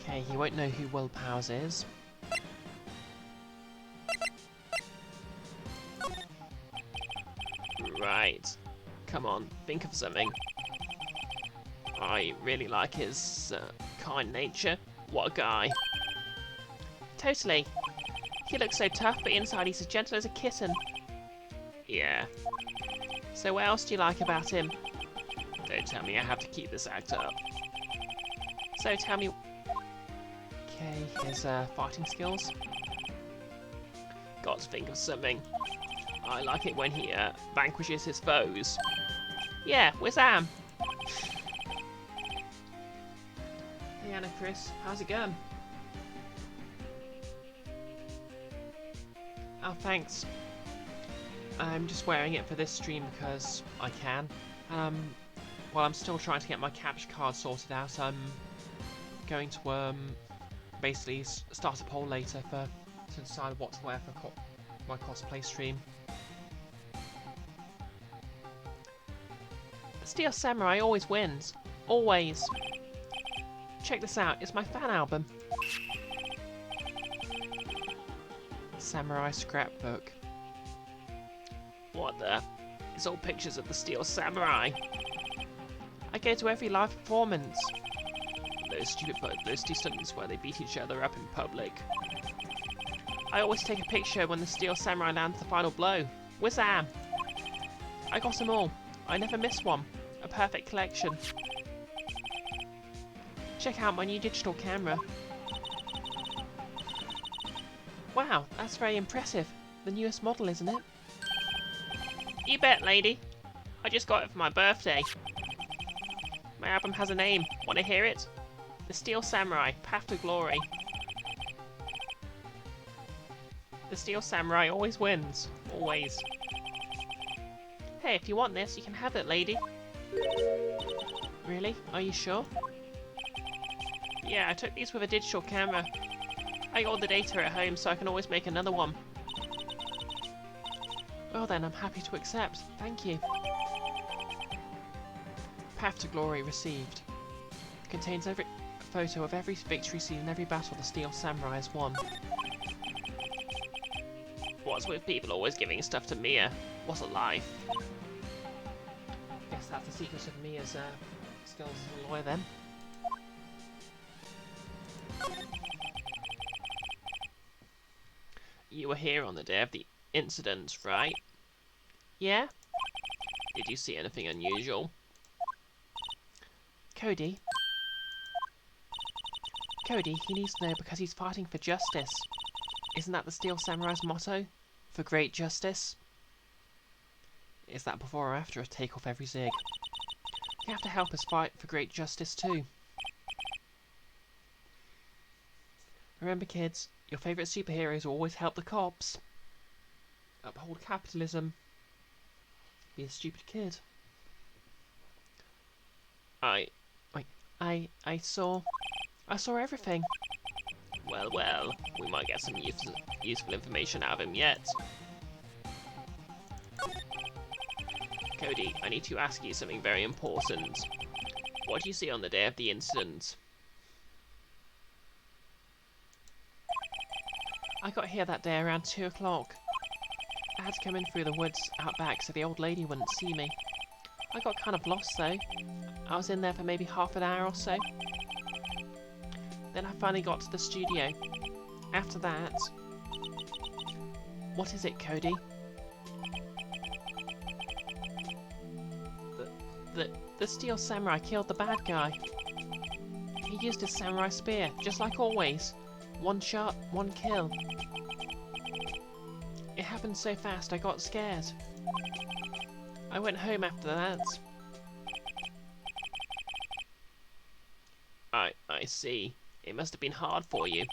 Okay, he won't know who Will Powers is. Right. Come on, think of something. I really like his kind nature. What a guy. Totally. He looks so tough, but inside he's as gentle as a kitten. Yeah. So what else do you like about him? Don't tell me I have to keep this act up. So tell me... Okay, his fighting skills. Got to think of something. I like it when he vanquishes his foes. Yeah, where's Am? Hey Anna, Chris, how's it going? Oh, thanks. I'm just wearing it for this stream because I can. While I'm still trying to get my capture card sorted out, I'm going to basically start a poll later to decide what to wear for my cosplay stream. Steel Samurai always wins. Always. Check this out, it's my fan album. Samurai scrapbook. What the? It's all pictures of the Steel Samurai. I go to every live performance. Those stupid stunts where they beat each other up in public. I always take a picture when the Steel Samurai lands the final blow. Where's Am? I got them all. I never miss one. A perfect collection. Check out my new digital camera. Wow, that's very impressive. The newest model, isn't it? You bet, lady. I just got it for my birthday. My album has a name. Want to hear it? The Steel Samurai, Path to Glory. The Steel Samurai always wins. Always. Hey, if you want this, you can have it, lady. Really? Are you sure? Yeah, I took these with a digital camera. I got all the data at home, so I can always make another one. Well then, I'm happy to accept. Thank you. Path to Glory received. Contains every photo of every victory seen in every battle the Steel Samurai has won. What's with people always giving stuff to Mia? What a life. Guess that's the secret of Mia's skills as a lawyer then. You were here on the day of the incident, right? Yeah? Did you see anything unusual? Cody? Cody, he needs to know because he's fighting for justice. Isn't that the Steel Samurai's motto? For great justice? Is that before or after a take off every zig? You have to help us fight for great justice too. Remember kids, your favourite superheroes always help the cops. Uphold capitalism. Be a stupid kid. I saw everything. Well, we might get some useful information out of him yet. Cody, I need to ask you something very important. What did you see on the day of the incident? I got here that day around 2 o'clock. I had to come in through the woods out back so the old lady wouldn't see me. I got kind of lost though. I was in there for maybe half an hour or so. Then I finally got to the studio. After that... What is it, Cody? The Steel Samurai killed the bad guy. He used his samurai spear, just like always. One shot, one kill. It happened so fast I got scared. I went home after that. I see. It must have been hard for you.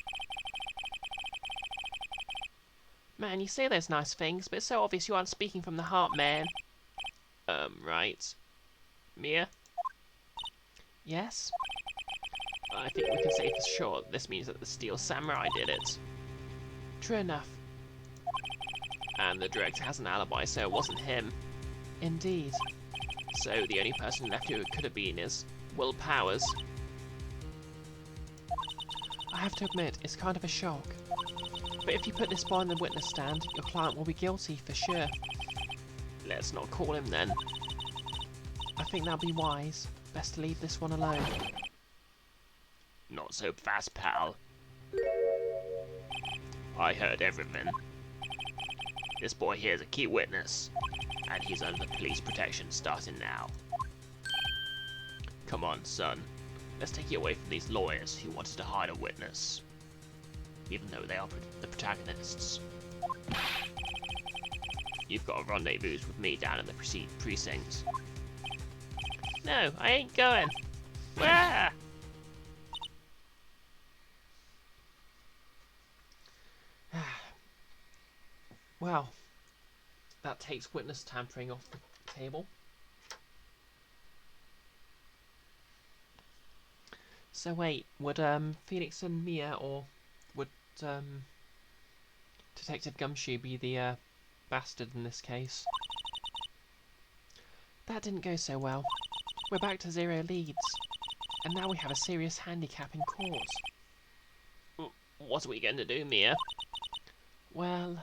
Man, you say those nice things, but it's so obvious you aren't speaking from the heart, man. Right. Mia? Yes? I think we can say for sure this means that the Steel Samurai did it. True enough. And the director has an alibi, so it wasn't him. Indeed. So the only person left who it could have been is Will Powers. I have to admit, it's kind of a shock. But if you put this boy on the witness stand, your client will be guilty for sure. Let's not call him then. I think that'll be wise. Best to leave this one alone. Not so fast, pal. I heard everything. This boy here is a key witness, and he's under police protection starting now. Come on, son. Let's take you away from these lawyers who wanted to hide a witness, even though they are the protagonists. You've got a rendezvous with me down in the precinct. No, I ain't going. Ah! Well, that takes witness tampering off the table. So wait, would Phoenix and Mia, or would Detective Gumshoe be the bastard in this case? That didn't go so well. We're back to 0 leads, and now we have a serious handicap in court. What are we going to do, Mia? Well,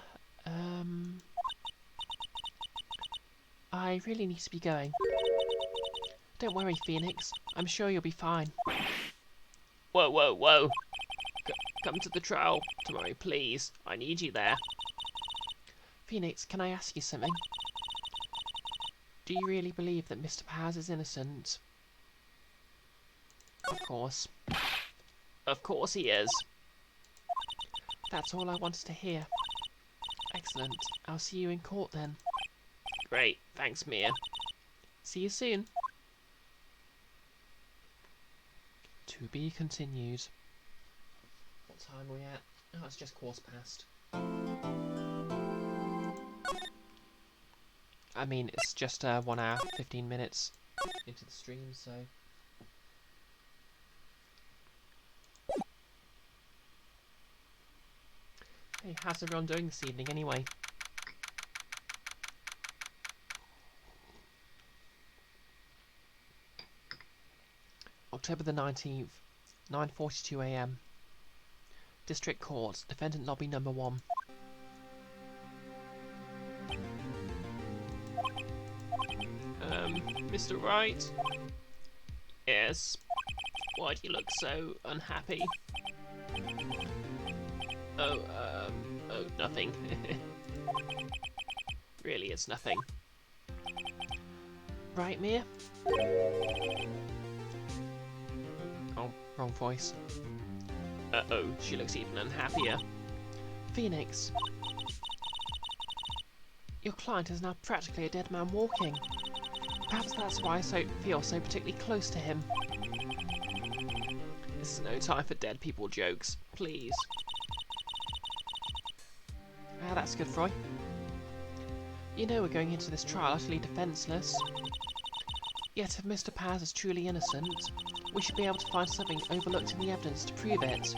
I really need to be going. Don't worry, Phoenix. I'm sure you'll be fine. Whoa, whoa, whoa. Come to the trial tomorrow, please. I need you there. Phoenix, can I ask you something? Do you really believe that Mr. Powers is innocent? Of course. Of course he is. That's all I wanted to hear. Excellent. I'll see you in court then. Great. Thanks, Mia. See you soon. To be continued. What time are we at? Oh, it's just 1:15. I mean, it's just 1 hour, 15 minutes into the stream, so... Hey, how's everyone doing this evening anyway? October the 19th, 9:42 AM. District Court, Defendant Lobby Number 1. Mr. Wright? Yes? Why do you look so unhappy? Oh, nothing. Really, it's nothing. Right, Mia? Oh, wrong voice. Uh-oh, she looks even unhappier. Phoenix. Your client is now practically a dead man walking. Perhaps that's why I feel so particularly close to him. This is no time for dead people jokes, please. Ah, that's good, Froy. You know we're going into this trial utterly defenceless. Yet if Mr. Powers is truly innocent, we should be able to find something overlooked in the evidence to prove it.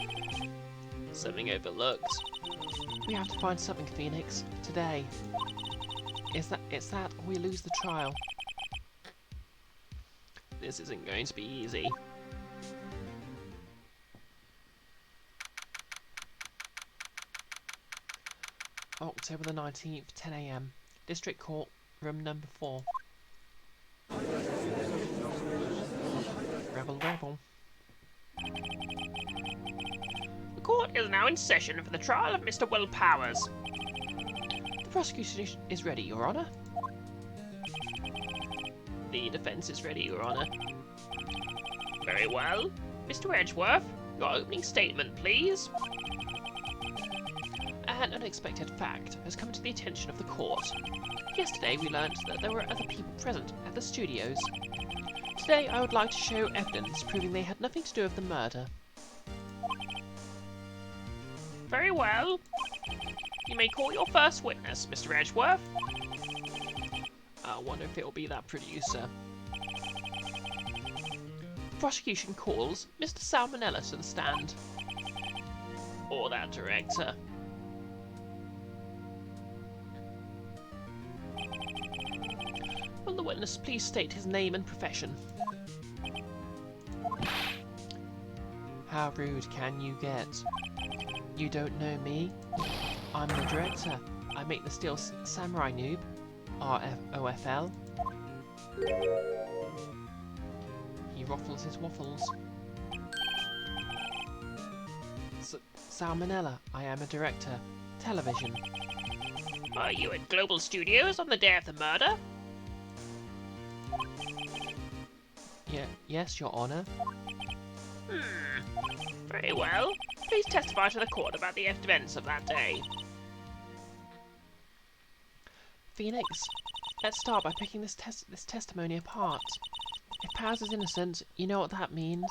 Something overlooked? We have to find something, Phoenix, today. It's that or we lose the trial. This isn't going to be easy. October the 19th, 10 AM. District Court, room number 4. Rebel, rebel. The court is now in session for the trial of Mr. Will Powers. The prosecution is ready, Your Honour. The defence is ready, Your Honour. Very well. Mr. Edgeworth, your opening statement, please. An unexpected fact has come to the attention of the court. Yesterday we learnt that there were other people present at the studios. Today I would like to show evidence proving they had nothing to do with the murder. Very well. You may call your first witness, Mr. Edgeworth. I wonder if it'll be that producer. The prosecution calls Mr. Salmonella to the stand. Or that director. Will the witness please state his name and profession? How rude can you get? You don't know me? I'm the director. I make the Steel Samurai, noob. RFOFL. He ruffles his waffles. Salmonella, I am a director. Television. Are you at Global Studios on the day of the murder? Yes, Your Honour. Very well. Please testify to the court about the events of that day. Phoenix, let's start by picking this testimony apart. If Powers is innocent, you know what that means.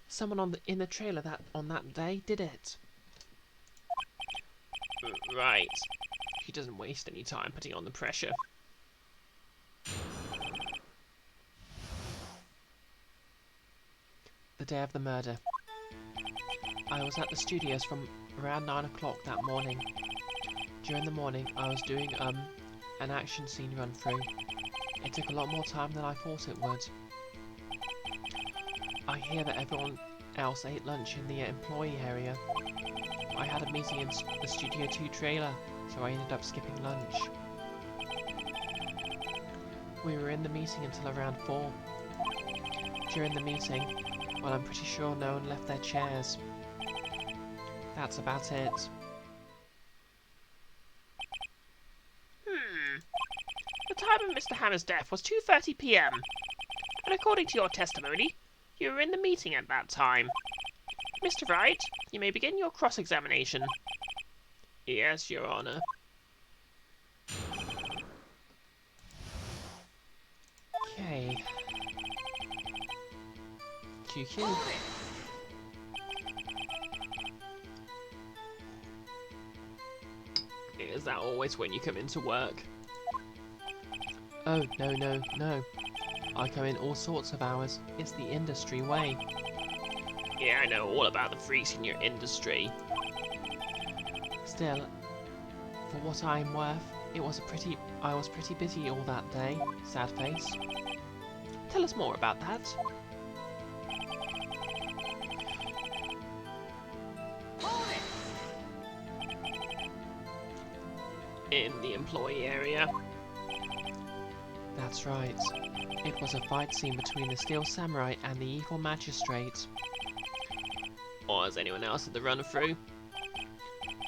Someone in the trailer on that day did it. Right. He doesn't waste any time putting on the pressure. The day of the murder. I was at the studios from around 9 o'clock that morning. During the morning, I was doing an action scene run through. It took a lot more time than I thought it would. I hear that everyone else ate lunch in the employee area. I had a meeting in the Studio 2 trailer, so I ended up skipping lunch. We were in the meeting until around 4. During the meeting, well, I'm pretty sure no one left their chairs. That's about it. The time of Mr. Hammer's death was 2:30 p.m. And according to your testimony, you were in the meeting at that time. Mr. Wright, you may begin your cross-examination. Yes, Your Honour. Okay. QQ. Is that always when you come into work? Oh, no. I come in all sorts of hours. It's the industry way. Yeah, I know all about the freaks in your industry. Still, for what I'm worth, I was pretty busy all that day. Sad face. Tell us more about that. In the employee area. That's right. It was a fight scene between the Steel Samurai and the evil magistrate. Or as anyone else at the run-through?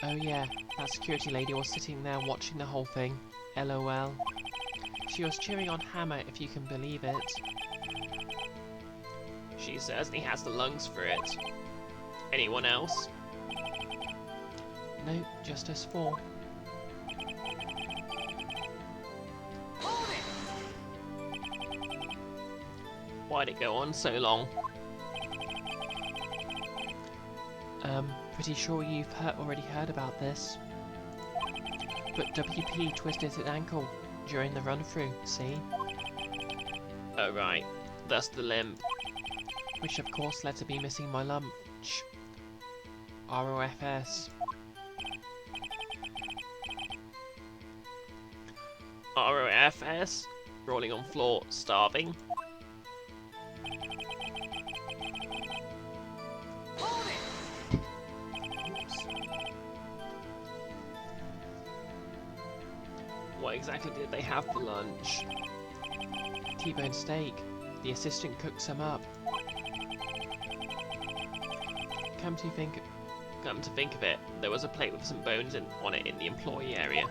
Oh yeah, that security lady was sitting there watching the whole thing. LOL. She was cheering on Hammer, if you can believe it. She certainly has the lungs for it. Anyone else? No, just us 4. Why'd it go on so long? Pretty sure you've already heard about this. But WP twisted his ankle during the run-through, see? Oh right, thus the limp. Which of course led to me missing my lunch. ROFS. ROFS? Rolling on floor, starving? What exactly did they have for lunch? T-bone steak. The assistant cooks them up. Come to think of it, there was a plate with some bones on it in the employee area.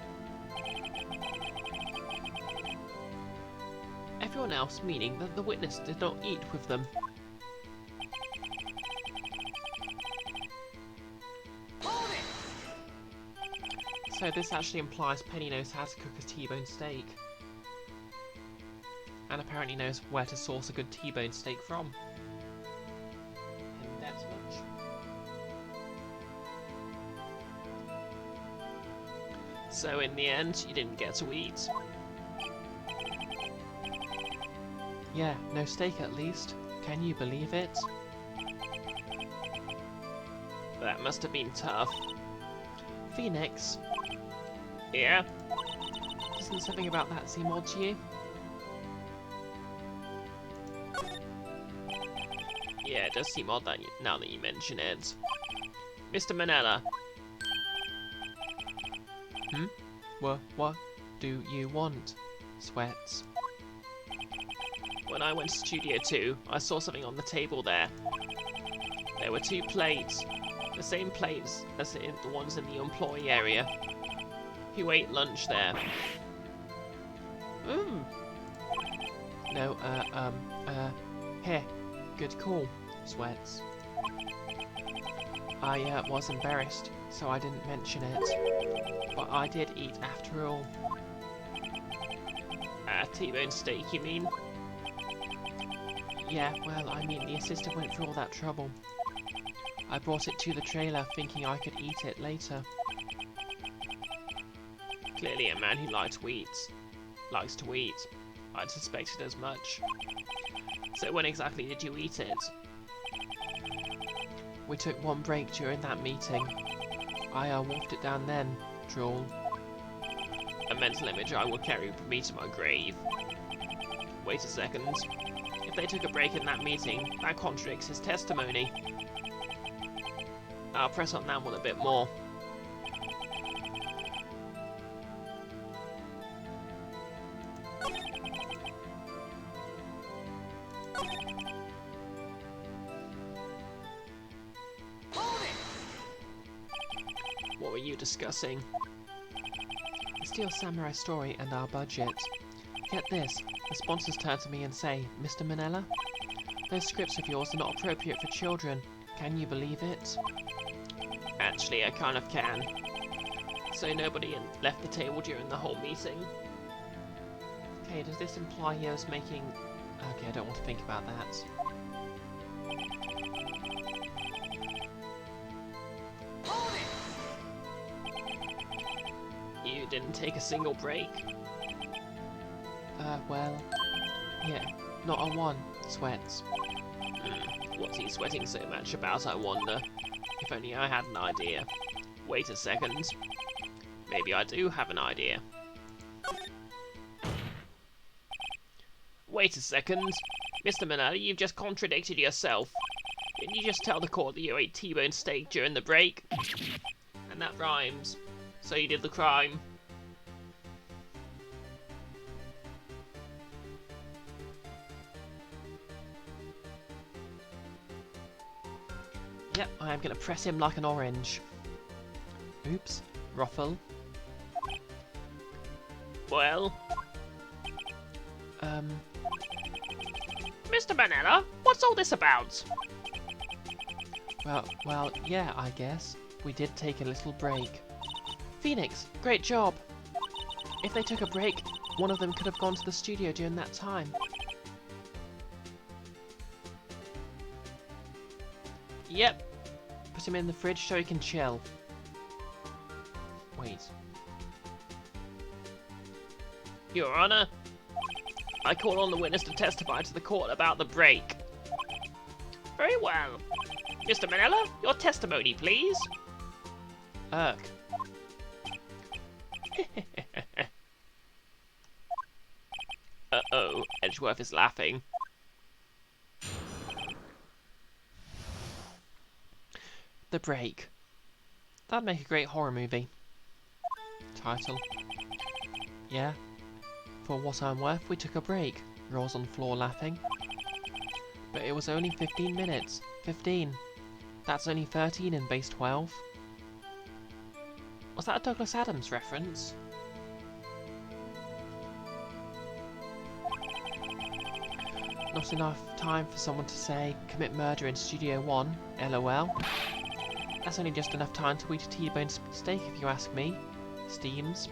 Everyone else, meaning that the witness did not eat with them. So this actually implies Penny knows how to cook a T-bone steak. And apparently knows where to source a good T-bone steak from. And that's much. So in the end, you didn't get to eat. Yeah, no steak at least. Can you believe it? That must have been tough. Phoenix, Yeah? isn't something about that seem odd to you? Yeah, it does seem odd that now that you mention it. Mr. Manella, What? do you want, Sweats? When I went to Studio 2, I saw something on the table there. There were 2 plates, the same plates as the ones in the employee area. Who ate lunch there? No, here, good call, Sweats. I was embarrassed, so I didn't mention it. But I did eat after all. T-bone steak, you mean? Yeah, well, I mean, the assistant went through all that trouble. I brought it to the trailer thinking I could eat it later. Clearly a man who likes to eat. I'd suspected as much. So when exactly did you eat it? We took one break during that meeting. I wolfed it down then, drool. A mental image I will carry with me to my grave. Wait a second. If they took a break in that meeting, that contradicts his testimony. I'll press on that one a bit more. What were you discussing? The Steel Samurai story and our budget. Get this, the sponsors turn to me and say, Mr. Manella, those scripts of yours are not appropriate for children. Can you believe it? Actually, I kind of can. So nobody left the table during the whole meeting. Okay, does this imply he was making... Okay, I don't want to think about that. You didn't take a single break? Well... Yeah, not a one, Sweats. What's he sweating so much about, I wonder? If only I had an idea. Wait a second. Maybe I do have an idea. Wait a second. Mr. Manella, you've just contradicted yourself. Didn't you just tell the court that you ate T-bone steak during the break? And that rhymes. So you did the crime. Yep, I am going to press him like an orange. Oops, ruffle. Well? Mr. Manella, what's all this about? Well, yeah, I guess. We did take a little break. Phoenix, great job! If they took a break, one of them could have gone to the studio during that time. Yep. Put him in the fridge so he can chill. Wait. Your Honor, I call on the witness to testify to the court about the break. Very well. Mr. Manella, your testimony, please. Irk. Uh-oh, Edgeworth is laughing. The Break. That'd make a great horror movie. Title. Yeah. For what I'm worth, we took a break. Rolls on floor laughing. But it was only 15 minutes. 15. That's only 13 in base 12. Was that a Douglas Adams reference? Not enough time for someone to say, commit murder in Studio 1, LOL. That's only just enough time to eat a T-bone steak if you ask me. Steams.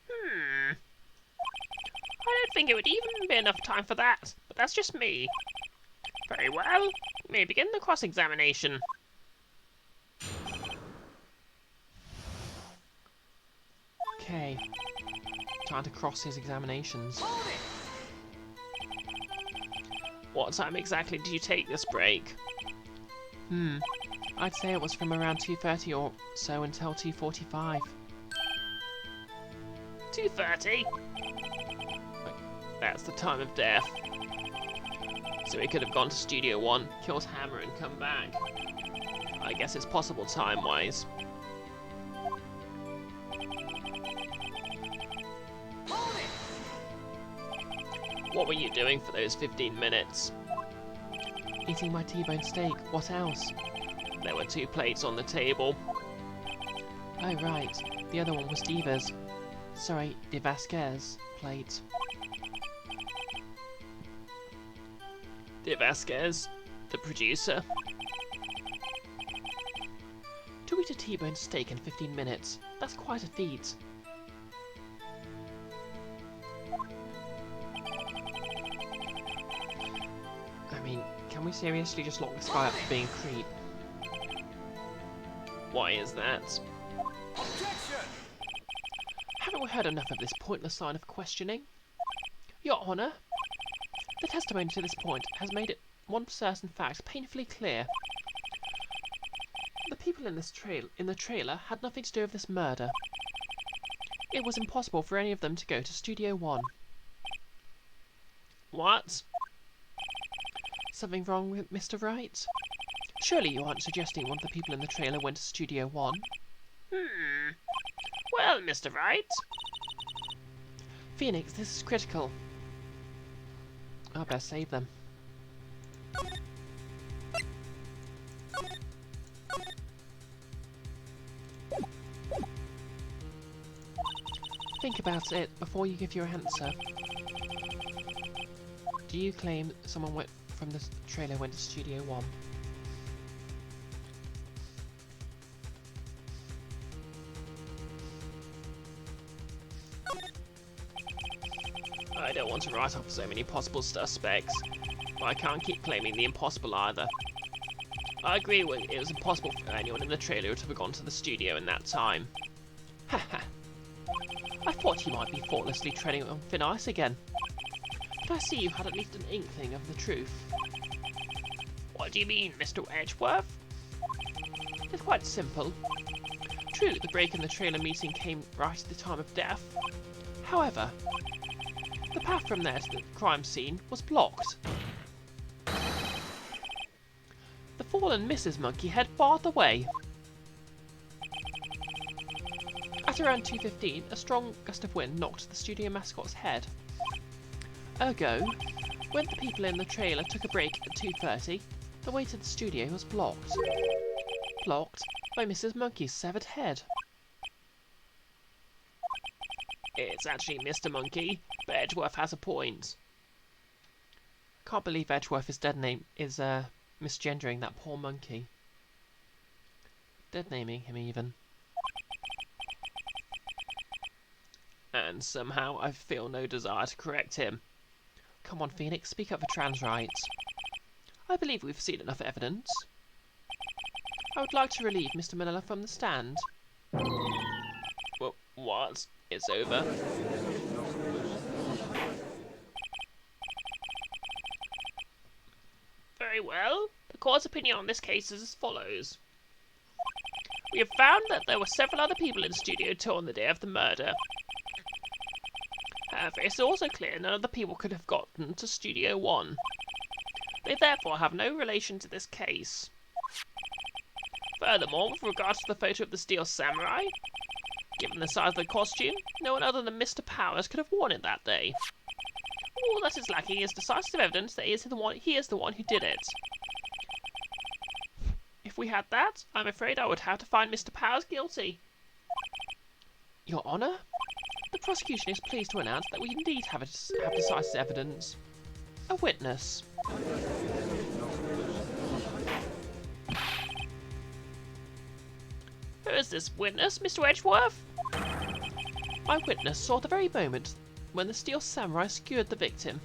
I don't think it would even be enough time for that, but that's just me. Very well, you may begin the cross-examination. Okay. Time to cross his examinations. What time exactly did you take this break? I'd say it was from around 2:30 or so until 2:45. 2:30? That's the time of death. So he could have gone to Studio 1, killed Hammer and come back. I guess it's possible time-wise. What were you doing for those 15 minutes? Eating my T-bone steak. What else? There were 2 plates on the table. Oh, right. The other one was Diva's. Sorry, De Vasquez plate. De Vasquez, the producer. To eat a T-bone steak in 15 minutes. That's quite a feat. I mean, can we seriously just lock this guy up for being a creep? Why is that? Objection! Haven't we heard enough of this pointless line of questioning? Your Honour, the testimony to this point has made it one certain fact painfully clear. The people in the trailer had nothing to do with this murder. It was impossible for any of them to go to Studio 1. What? Something wrong with Mr. Wright? Surely you aren't suggesting one of the people in the trailer went to Studio 1? Well, Mr. Wright. Phoenix, this is critical. I best save them. Think about it before you give your answer. Do you claim someone from the trailer went to Studio 1? I don't want to write off so many possible suspects, but I can't keep claiming the impossible either. I agree with it was impossible for anyone in the trailer to have gone to the studio in that time. Haha. I thought you might be thoughtlessly treading on thin ice again. But I see you had at least an inkling of the truth. What do you mean, Mr. Edgeworth? It's quite simple. True, the break in the trailer meeting came right at the time of death. However, the path from there to the crime scene was blocked. The fallen Mrs. Monkeyhead barred the way. At around 2:15, a strong gust of wind knocked the studio mascot's head. Ergo, when the people in the trailer took a break at 2:30, the way to the studio was blocked. Blocked by Mrs. Monkey's severed head. It's actually Mr. Monkey, but Edgeworth has a point. Can't believe Edgeworth is misgendering that poor monkey. Dead naming him even. And somehow I feel no desire to correct him. Come on, Phoenix, speak up for trans rights. I believe we've seen enough evidence. I would like to relieve Mr. Manila from the stand. What? It's over? Very well. The court's opinion on this case is as follows. We have found that there were several other people in Studio 2 on the day of the murder. However, it's also clear none of the people could have gotten to Studio 1. They therefore have no relation to this case. Furthermore, with regards to the photo of the Steel Samurai, given the size of the costume, no one other than Mr. Powers could have worn it that day. All that is lacking is decisive evidence that he is the one who did it. If we had that, I'm afraid I would have to find Mr. Powers guilty. Your Honour, the prosecution is pleased to announce that we indeed have decisive evidence. A witness. Who is this witness, Mr. Edgeworth? My witness saw the very moment when the Steel Samurai skewered the victim.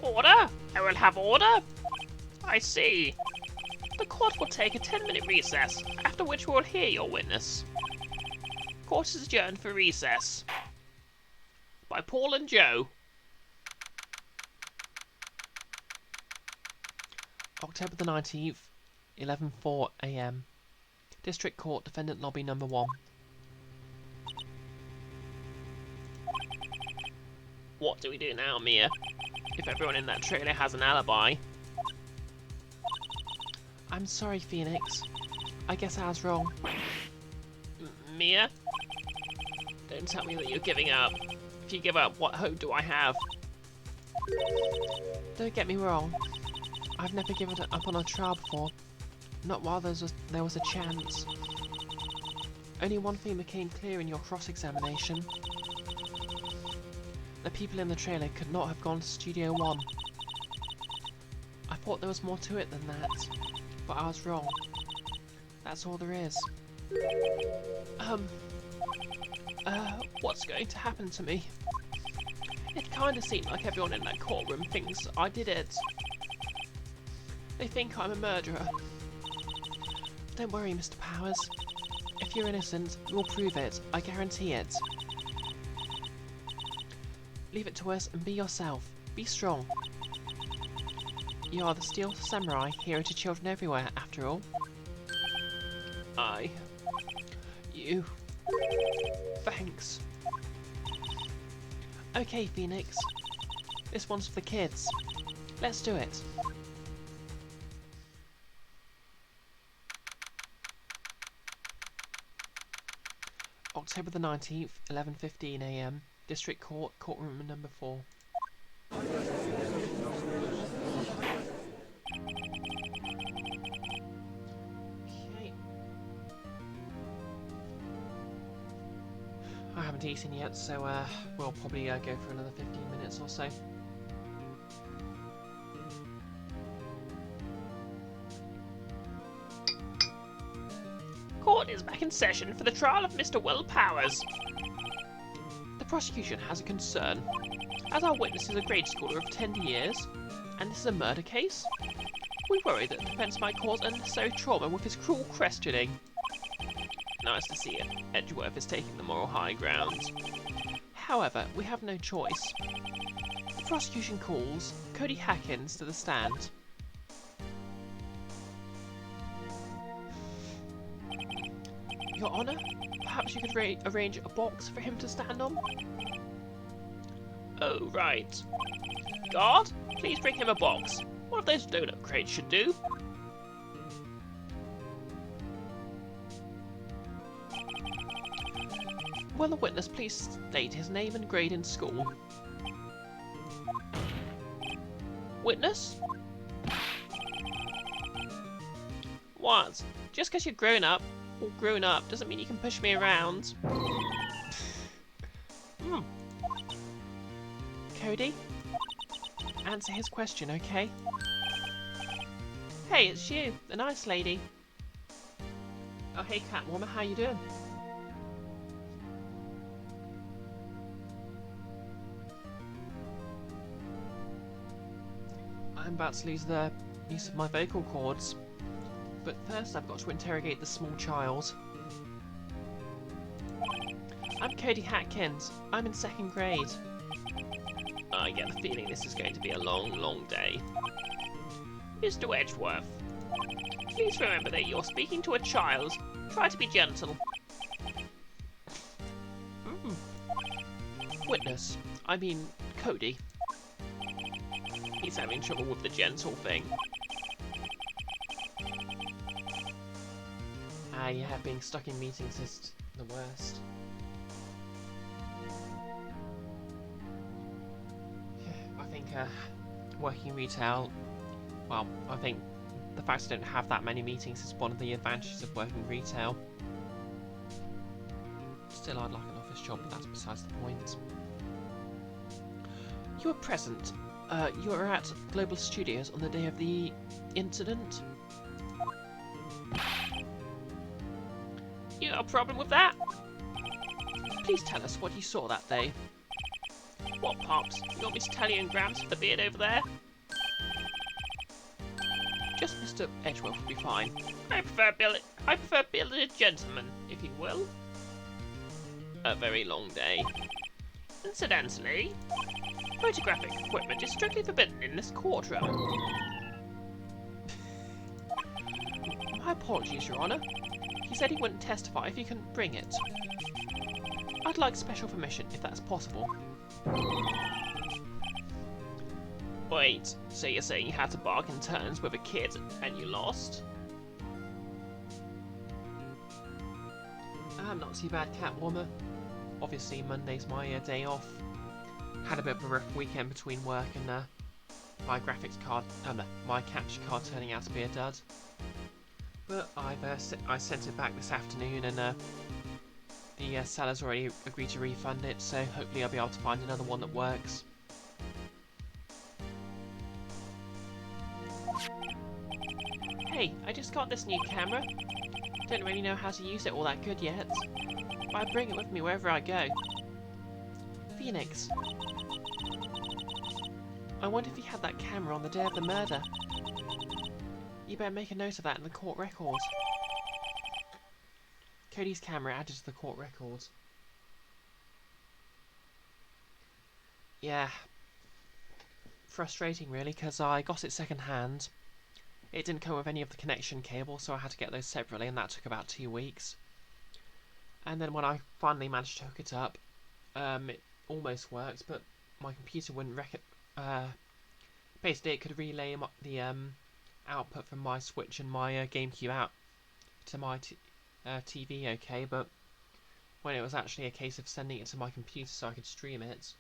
Order? I will have order? I see. The court will take a 10-minute recess, after which we will hear your witness. Court is adjourned for recess. By Paul and Joe. October the 19th, 11:04 AM. District Court, Defendant Lobby Number 1. What do we do now, Mia? If everyone in that trailer has an alibi. I'm sorry, Phoenix. I guess I was wrong. Mia? Don't tell me that you're giving up. If you give up, what hope do I have? Don't get me wrong. I've never given up on a trial before. Not while there was a chance. Only one thing became clear in your cross-examination. The people in the trailer could not have gone to Studio 1. I thought there was more to it than that, but I was wrong. That's all there is. What's going to happen to me? It kinda seemed like everyone in that courtroom thinks I did it. They think I'm a murderer. Don't worry, Mr. Powers. If you're innocent, we'll prove it. I guarantee it. Leave it to us and be yourself. Be strong. You are the Steel Samurai, hero to children everywhere, after all. You. Thanks. Okay, Phoenix. This one's for the kids. Let's do it. October the 19th, 11:15 AM. District Court, courtroom number 4. Okay. I haven't eaten yet, so we'll probably go for another 15 minutes or so. Court is back in session for the trial of Mr. Will Powers. The prosecution has a concern. As our witness is a grade schooler of 10 years, and this is a murder case, we worry that the defence might cause unnecessary trauma with his cruel questioning. Nice to see it. Edgeworth is taking the moral high ground. However, we have no choice. The prosecution calls Cody Hackins to the stand. Your Honour, perhaps you could arrange a box for him to stand on? Oh, right. Guard, please bring him a box. One of those donut crates should do. Will the witness please state his name and grade in school? Witness? What? Just because you're grown up, or grown up, doesn't mean you can push me around. Cody? Answer his question, okay? Hey, it's you, the nice lady. Oh, hey Catwoman, how you doing? I'm about to lose the use of my vocal cords. But first I've got to interrogate the small child. I'm Cody Hackins. I'm in 2nd grade. I get the feeling this is going to be a long, long day. Mr. Edgeworth, please remember that you're speaking to a child. Try to be gentle. Witness. I mean, Cody. He's having trouble with the gentle thing. Yeah, being stuck in meetings is the worst. I think working retail, well, I think the fact I don't have that many meetings is one of the advantages of working retail. Still, I'd like an office job, but that's besides the point. You were present. You were at Global Studios on the day of the incident. You got a problem with that? Please tell us what you saw that day. What, Pops? You want me to tell you in grams for the beard over there? Just Mr. Edgeworth would be fine. I prefer bearded gentlemen, if you will. A very long day. Incidentally, photographic equipment is strictly forbidden in this courtroom. My apologies, Your Honour. He said he wouldn't testify if he couldn't bring it. I'd like special permission, if that's possible. Wait, so you're saying you had to bargain terms with a kid and you lost? not too bad, Catwoman. Obviously, Monday's my day off. Had a bit of a rough weekend between work and my graphics card, no, my capture card turning out to be a dud. But I sent it back this afternoon, and the seller's already agreed to refund it. So hopefully, I'll be able to find another one that works. Hey, I just got this new camera. Don't really know how to use it all that good yet, but I bring it with me wherever I go. Phoenix, I wonder if you had that camera on the day of the murder. You better make a note of that in the court record. Cody's camera added to the court record. Yeah. Frustrating, really, because I got it second hand. It didn't come with any of the connection cables, so I had to get those separately, and that took about 2 weeks. And then when I finally managed to hook it up, it almost worked, but my computer wouldn't basically, it could relay the output from my Switch and my GameCube out to my TV, okay, but when it was actually a case of sending it to my computer so I could stream it.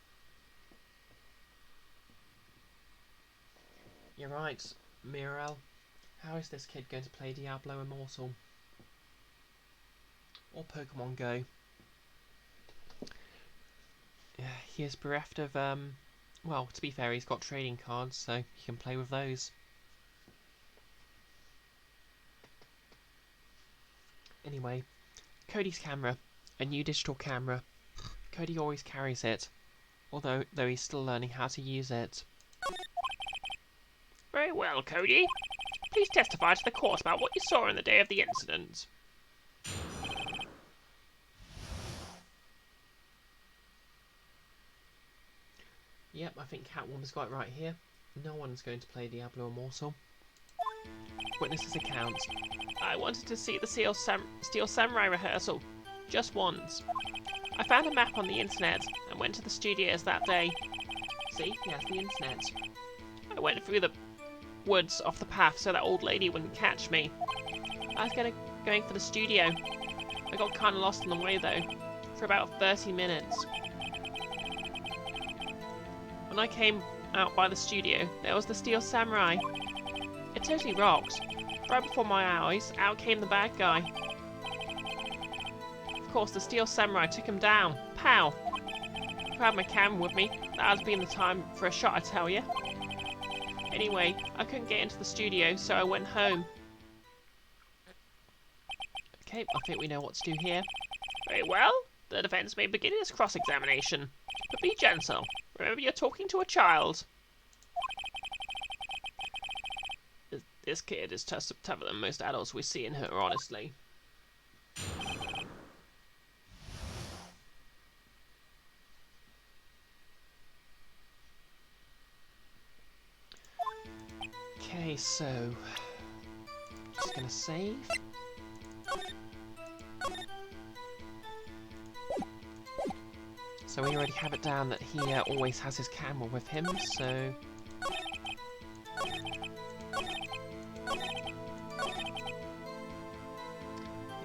You're right, Mirel. How is this kid going to play Diablo Immortal? Or Pokemon Go? He is bereft of, well, to be fair, he's got trading cards, so he can play with those. Anyway, Cody's camera, a new digital camera. Cody always carries it, although he's still learning how to use it. Very well, Cody. Please testify to the court about what you saw on the day of the incident. Yep, I think Catwoman's got it right here. No one's going to play Diablo Immortal. Witness's account. I wanted to see the Steel Samurai rehearsal. Just once. I found a map on the internet and went to the studios that day. See, he has the internet. I went through the woods off the path so that old lady wouldn't catch me. I was going for the studio. I got kind of lost on the way though, for about 30 minutes. When I came out by the studio, there was the Steel Samurai. It totally rocked. Right before my eyes, out came the bad guy. Of course, the Steel Samurai took him down. Pow! If I had my camera with me, that would have been the time for a shot, I tell you. Anyway, I couldn't get into the studio, so I went home. Okay, I think we know what to do here. Very well. The defense may begin its cross-examination. But be gentle. Remember, you're talking to a child. This kid is tougher than most adults we see in her, honestly. Okay, so just gonna save. So we already have it down that he always has his camera with him, so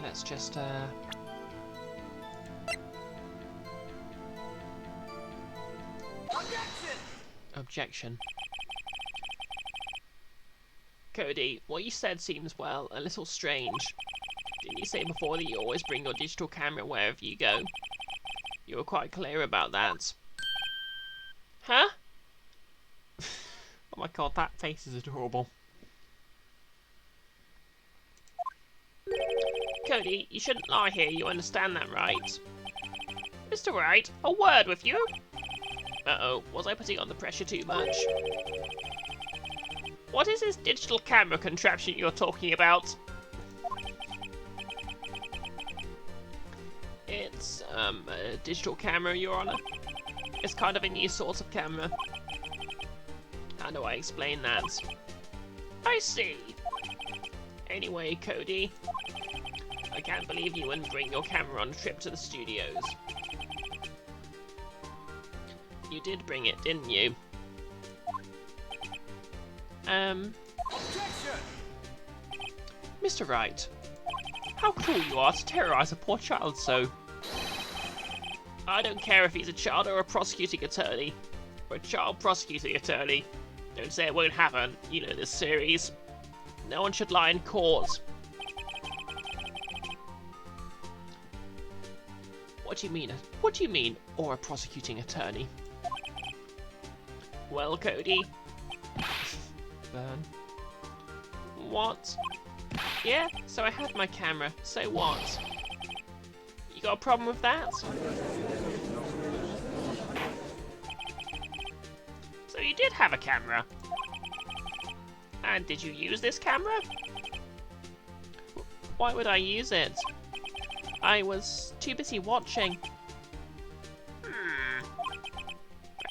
let's just objection. Cody, what you said seems, well, a little strange. Didn't you say before that you always bring your digital camera wherever you go? You were quite clear about that. Huh? Oh my god, that face is adorable. Cody, you shouldn't lie here, you understand that, right? Mr. Wright, a word with you? Uh-oh, was I putting on the pressure too much? What is this digital camera contraption you're talking about? It's, a digital camera, Your Honor. It's kind of a new sort of camera. How do I explain that? I see. Anyway, Cody, I can't believe you wouldn't bring your camera on a trip to the studios. You did bring it, didn't you? Objection! Mr. Wright, How cruel you are to terrorize a poor child so. I don't care if he's a child or a prosecuting attorney. Or a child prosecuting attorney. Don't say it won't happen. You know this series. No one should lie in court. What do you mean? What do you mean, or a prosecuting attorney? Well, Cody. Burn. What? Yeah, so I had my camera. So what? You got a problem with that? So you did have a camera. And did you use this camera? Why would I use it? I was too busy watching.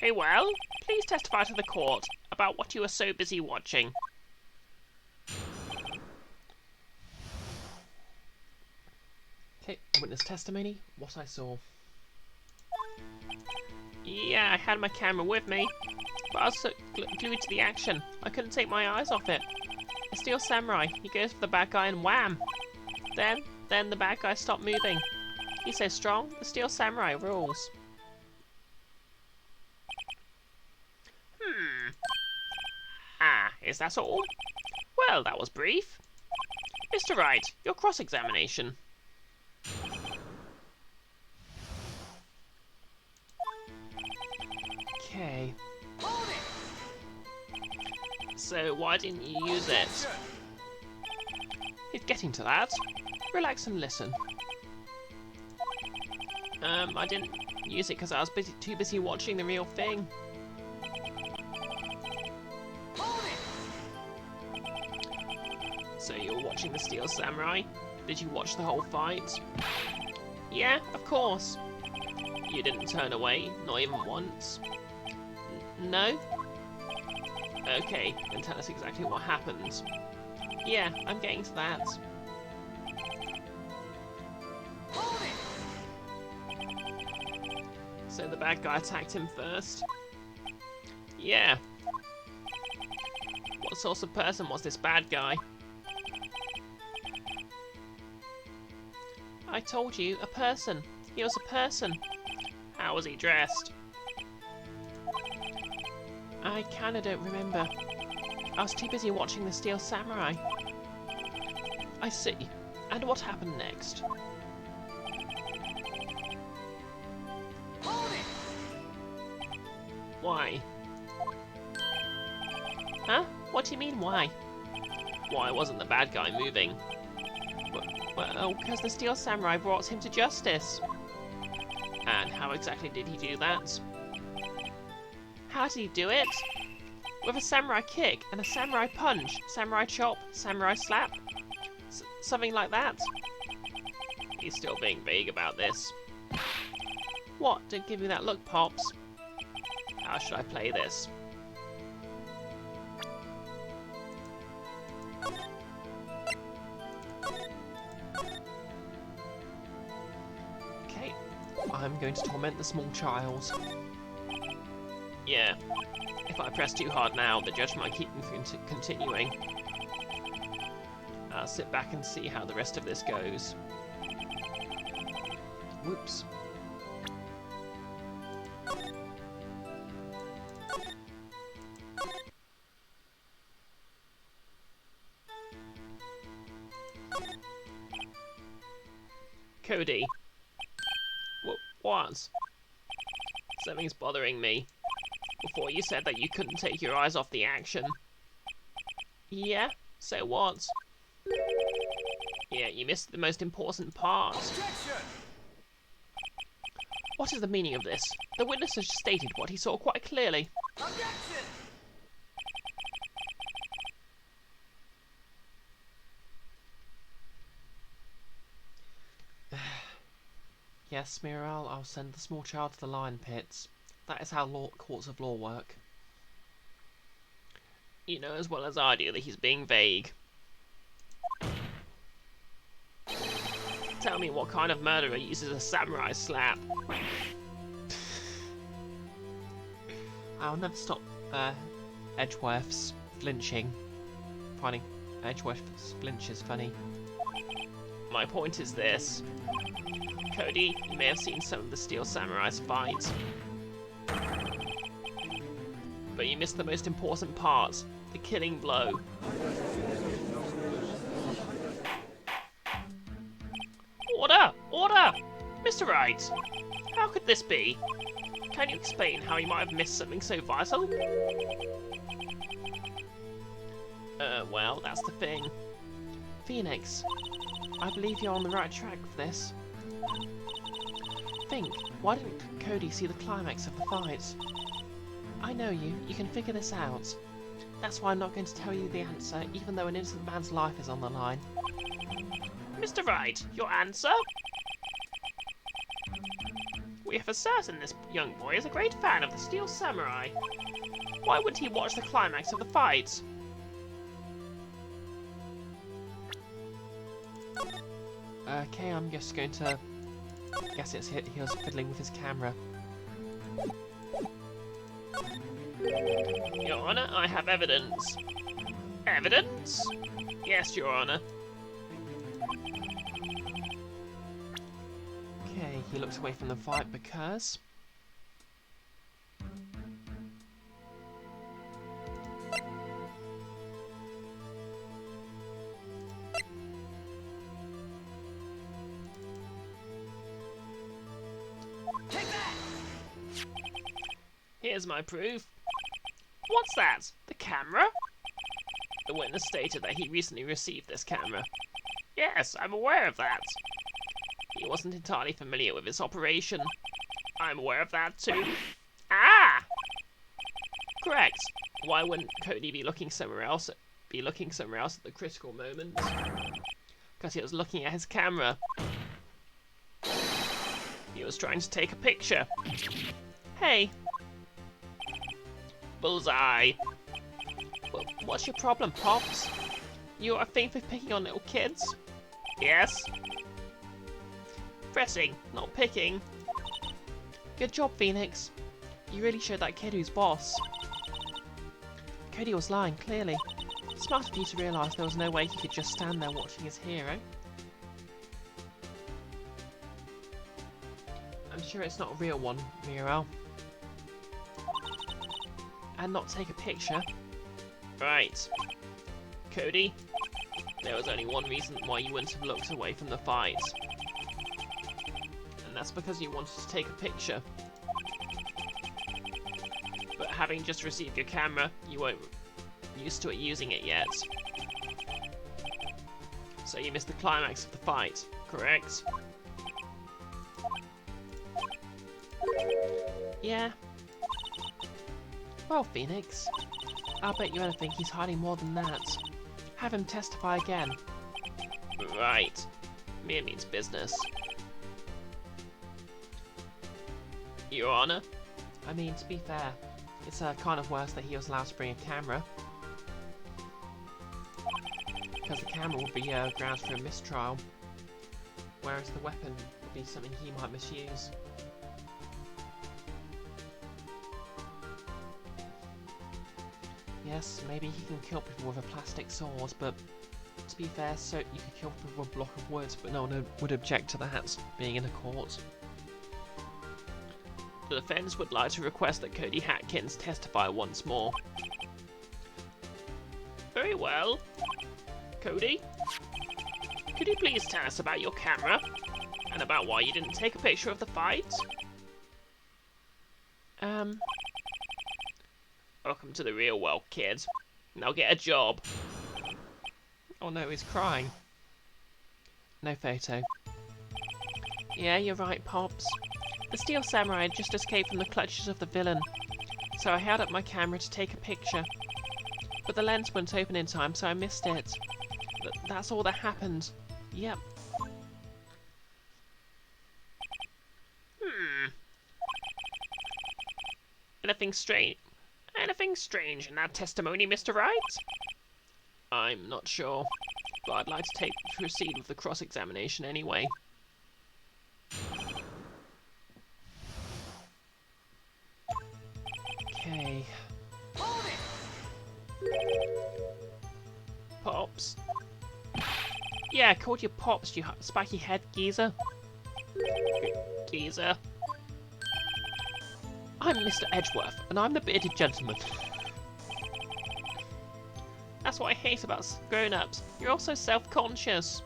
Very well. Please testify to the court about what you were so busy watching. Okay, witness testimony. What I saw. Yeah, I had my camera with me, but I was so glued to the action, I couldn't take my eyes off it. A steel samurai, he goes for the bad guy and wham! Then the bad guy stopped moving. He's so strong, the steel samurai rules. Ah, is that all? Well, that was brief. Mr. Wright, your cross-examination. Okay. So why didn't you use it? It's getting to that. Relax and listen. I didn't use it because I was too busy watching the real thing. So you were watching the Steel Samurai? Did you watch the whole fight? Yeah, of course. You didn't turn away, not even once. No? Okay, then tell us exactly what happened. Yeah, I'm getting to that. So the bad guy attacked him first? Yeah. What sort of person was this bad guy? I told you, a person. He was a person. How was he dressed? I kinda don't remember. I was too busy watching the Steel Samurai. I see. And what happened next? Why? Huh? What do you mean, why? Why wasn't the bad guy moving? Well, because the Steel Samurai brought him to justice. And how exactly did he do that? How did he do it? With a samurai kick and a samurai punch, samurai chop, samurai slap? Something like that? He's still being vague about this. What? Don't give me that look, Pops. How should I play this? Okay. I'm going to torment the small child. Yeah. If I press too hard now, the judge might keep me from continuing. I'll sit back and see how the rest of this goes. Whoops. Cody. What? Something's bothering me. Before you said that you couldn't take your eyes off the action. Yeah? So what? Yeah, you missed the most important part. Objection! What is the meaning of this? The witness has stated what he saw quite clearly. Objection! Yes, Muriel, I'll send the small child to the lion pits. That is how courts of law work. You know as well as I do that he's being vague. Tell me what kind of murderer uses a samurai slap. I'll never stop Edgeworth's flinching. Finding Edgeworth's flinches funny. My point is this. Cody, you may have seen some of the Steel Samurai's fights, but you missed the most important part, the killing blow. Order! Order! Mr. Wright, how could this be? Can you explain how you might have missed something so vital? Well, that's the thing. Phoenix, I believe you're on the right track for this. Think, why didn't Cody see the climax of the fight? I know you can figure this out. That's why I'm not going to tell you the answer, even though an innocent man's life is on the line. Mr. Wright, your answer? We are for certain this young boy is a great fan of the Steel Samurai. Why wouldn't he watch the climax of the fight? Okay, I'm just going to guess he was fiddling with his camera. Your Honor, I have evidence. Evidence? Yes, Your Honor. Okay, he looks away from the fight because... Take that! Here's my proof. What's that? The camera? The witness stated that he recently received this camera. Yes, I'm aware of that. He wasn't entirely familiar with its operation. I'm aware of that too. Ah! Correct. Why wouldn't Cody be looking somewhere else? Be looking somewhere else at the critical moment? Because he was looking at his camera. He was trying to take a picture. Hey. Bullseye. Well, what's your problem, Pops? You are a thing for picking on little kids? Yes. Pressing, not picking. Good job, Phoenix. You really showed that kid who's boss. Cody was lying, clearly. Smart of you to realise there was no way he could just stand there watching his hero. I'm sure it's not a real one, Muriel. And not take a picture. Right. Cody, there was only one reason why you wouldn't have looked away from the fight. And that's because you wanted to take a picture. But having just received your camera, you weren't used to it using it yet. So you missed the climax of the fight, correct? Yeah. Well, Phoenix, I'll bet you anything he's hiding more than that. Have him testify again. Right. Mere means business. Your Honor? I mean, to be fair, it's kind of worse that he was allowed to bring a camera. Because the camera would be grounds for a mistrial, whereas the weapon would be something he might misuse. Yes, maybe he can kill people with a plastic sword, but to be fair, so you could kill people with a block of wood, but no one would object to that being in a court. The defense would like to request that Cody Hatkins testify once more. Very well. Cody, could you please tell us about your camera? And about why you didn't take a picture of the fight? Welcome to the real world, kid. Now get a job. Oh no, he's crying. No photo. Yeah, you're right, Pops. The Steel Samurai had just escaped from the clutches of the villain, so I held up my camera to take a picture. But the lens wouldn't open in time, so I missed it. That's all that happened. Yep. Anything strange? Anything strange in that testimony, Mr. Wright? I'm not sure, but I'd like to proceed with the cross-examination anyway. Okay. Hold it! Pops, Yeah, called you Pops, you spiky head geezer. Geezer. I'm Mr. Edgeworth, and I'm the bearded gentleman. That's what I hate about grown-ups. You're all so self-conscious.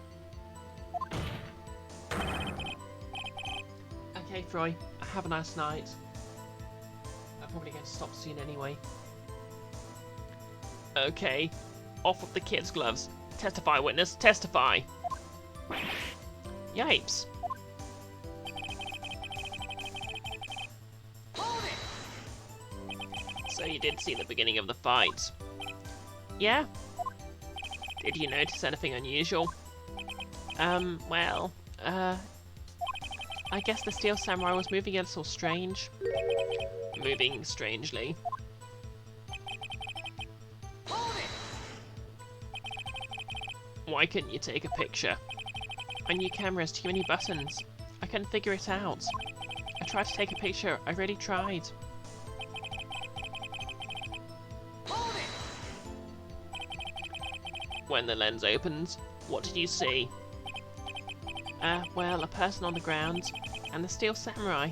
Okay, Froy. Have a nice night. I'm probably going to stop soon anyway. Okay, off with the kids' gloves. Testify, witness, testify. Yipes. Hold it! So you did see the beginning of the fight. Yeah? Did you notice anything unusual? Well, I guess the Steel Samurai was moving a little strange. Moving strangely. Hold it! Why couldn't you take a picture? My new camera has too many buttons. I couldn't figure it out. I tried to take a picture, I really tried. Hold it! When the lens opened, what did you see? Well, a person on the ground, and the Steel Samurai.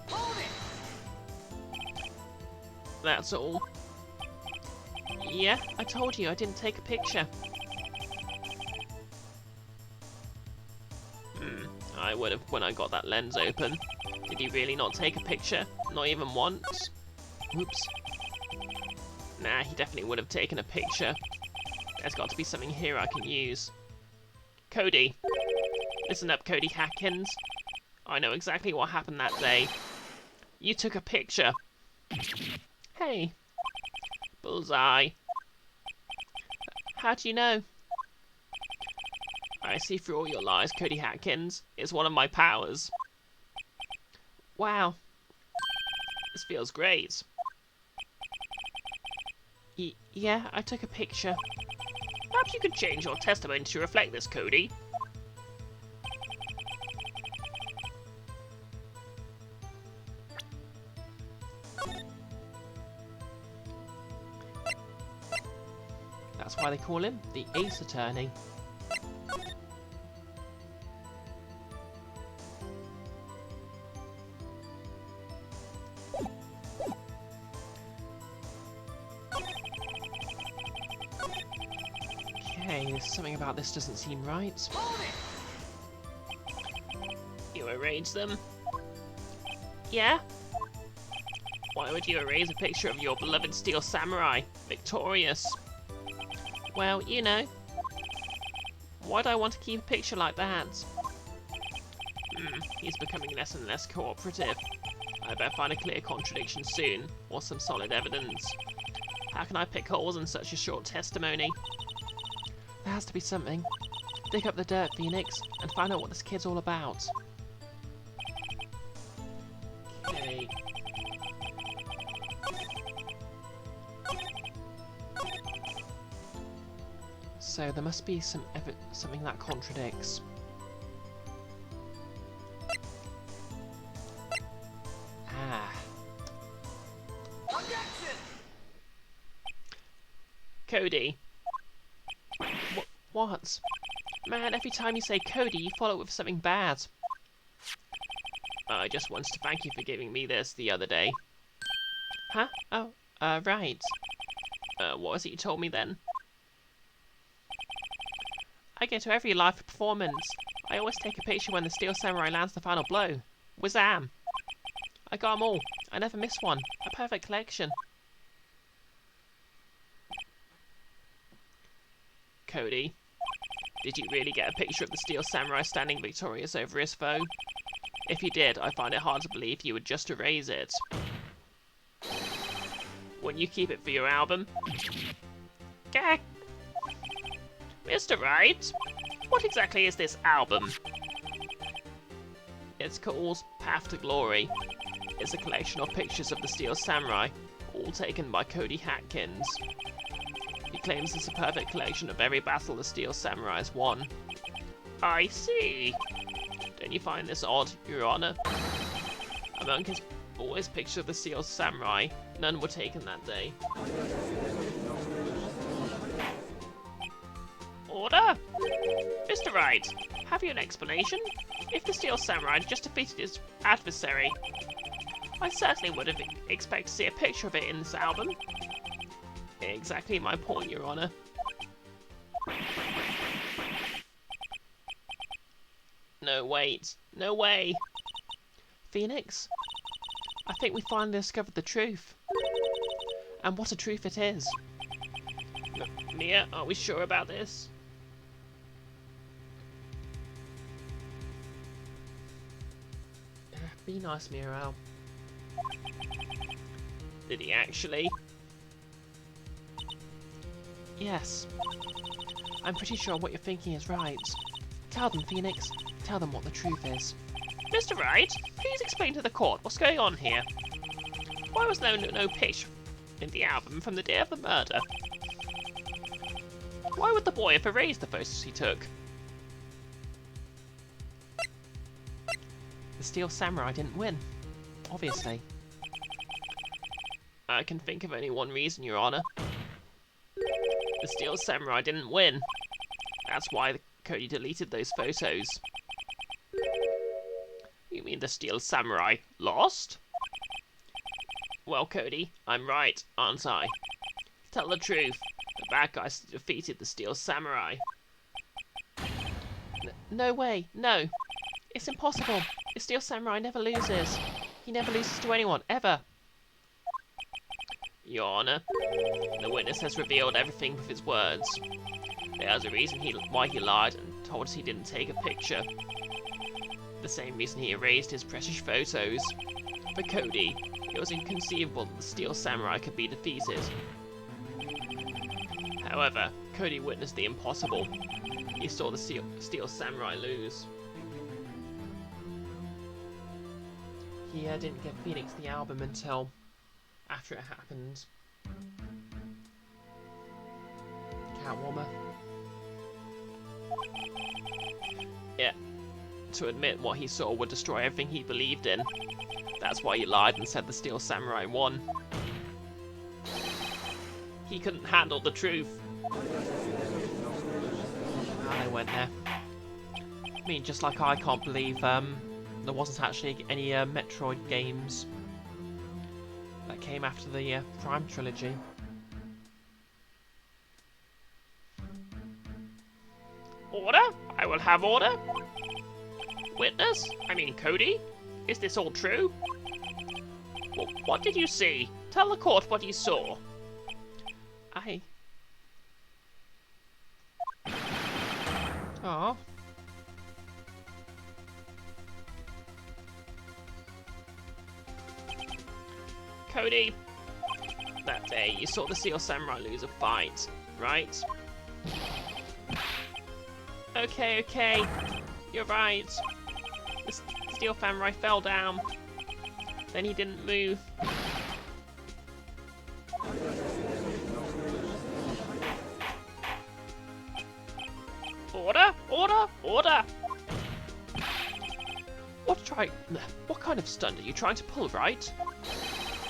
Hold it! That's all. Yeah, I told you I didn't take a picture. I would have when I got that lens open. Did you really not take a picture? Not even once? Oops. Nah, he definitely would have taken a picture. There's got to be something here I can use. Cody. Listen up, Cody Hatkins. I know exactly what happened that day. You took a picture. Hey. Bullseye. How do you know? I see through all your lies, Cody Hatkins. It's one of my powers. Wow. This feels great. Yeah, I took a picture. Perhaps you could change your testimony to reflect this, Cody. That's why they call him the Ace Attorney. Okay, something about this doesn't seem right. Hold it! You erased them? Yeah? Why would you erase a picture of your beloved Steel Samurai, victorious? Well, you know. Why'd I want to keep a picture like that? He's becoming less and less cooperative. I better find a clear contradiction soon, or some solid evidence. How can I pick holes in such a short testimony? There has to be something. Dig up the dirt, Phoenix, and find out what this kid's all about. Okay. So there must be something that contradicts. Ah. Objection! Cody. What? Man, every time you say Cody, you follow it with something bad. I just wanted to thank you for giving me this the other day. Huh? Oh, right. What was it you told me then? I go to every live performance. I always take a picture when the Steel Samurai lands the final blow. Wazam! I got 'em all. I never miss one. A perfect collection. Cody, did you really get a picture of the Steel Samurai standing victorious over his foe? If you did, I find it hard to believe you would just erase it. Wouldn't you keep it for your album? Gag! Mr. Wright, what exactly is this album? It's called Path to Glory. It's a collection of pictures of the Steel Samurai, all taken by Cody Hatkins. He claims it's a perfect collection of every battle the Steel Samurai has won. I see. Don't you find this odd, Your Honor? Among all his pictures of the Steel Samurai, none were taken that day. Order! Mr. Wright, have you an explanation? If the Steel Samurai just defeated his adversary, I certainly would have expected to see a picture of it in this album. Exactly my point, Your Honor. No, wait. No way. Phoenix, I think we finally discovered the truth. And what a truth it is. Mia, are we sure about this? Be nice, Muriel. Did he actually? Yes. I'm pretty sure what you're thinking is right. Tell them, Phoenix. Tell them what the truth is. Mr. Wright, please explain to the court what's going on here. Why was there no picture in the album from the day of the murder? Why would the boy have erased the photos he took? The Steel Samurai didn't win. Obviously. I can think of only one reason, Your Honor. The Steel Samurai didn't win. That's why Cody deleted those photos. You mean the Steel Samurai lost? Well, Cody, I'm right, aren't I? Tell the truth. The bad guys defeated the Steel Samurai. No way. No. It's impossible. The Steel Samurai never loses. He never loses to anyone, ever. Your Honor, the witness has revealed everything with his words. There's a reason why he lied and told us he didn't take a picture. The same reason he erased his precious photos. For Cody, it was inconceivable that the Steel Samurai could be defeated. However, Cody witnessed the impossible. He saw the Steel Samurai lose. He didn't give Phoenix the album until after it happened. Catwoman. Yeah, to admit what he saw would destroy everything he believed in. That's why he lied and said the Steel Samurai won. He couldn't handle the truth. I went there. I mean, just like I can't believe there wasn't actually any Metroid games that came after the Prime trilogy. Order? I will have order. Witness? I mean Cody? Is this all true? What did you see? Tell the court what you saw. Oh. Cody, that day you saw the Steel Samurai lose a fight, right? Okay, you're right. The Steel Samurai fell down. Then he didn't move. Order! Order! Order! What kind of stunt are you trying to pull, right?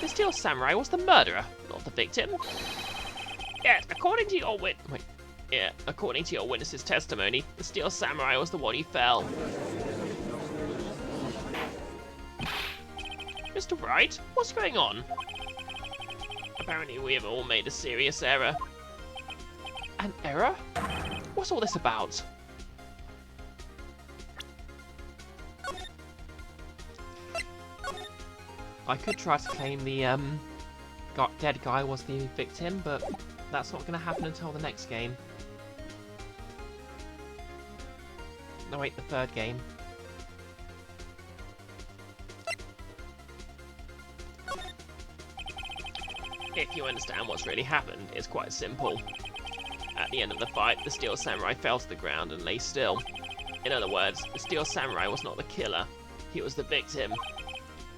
The Steel Samurai was the murderer, not the victim. Yet, according to your according to your witness's testimony, the Steel Samurai was the one who fell. Mr. Wright, what's going on? Apparently we have all made a serious error. An error? What's all this about? I could try to claim the dead guy was the victim, but that's not going to happen until the next game. No, wait, the third game. If you understand what's really happened, it's quite simple. At the end of the fight, the Steel Samurai fell to the ground and lay still. In other words, the Steel Samurai was not the killer, he was the victim.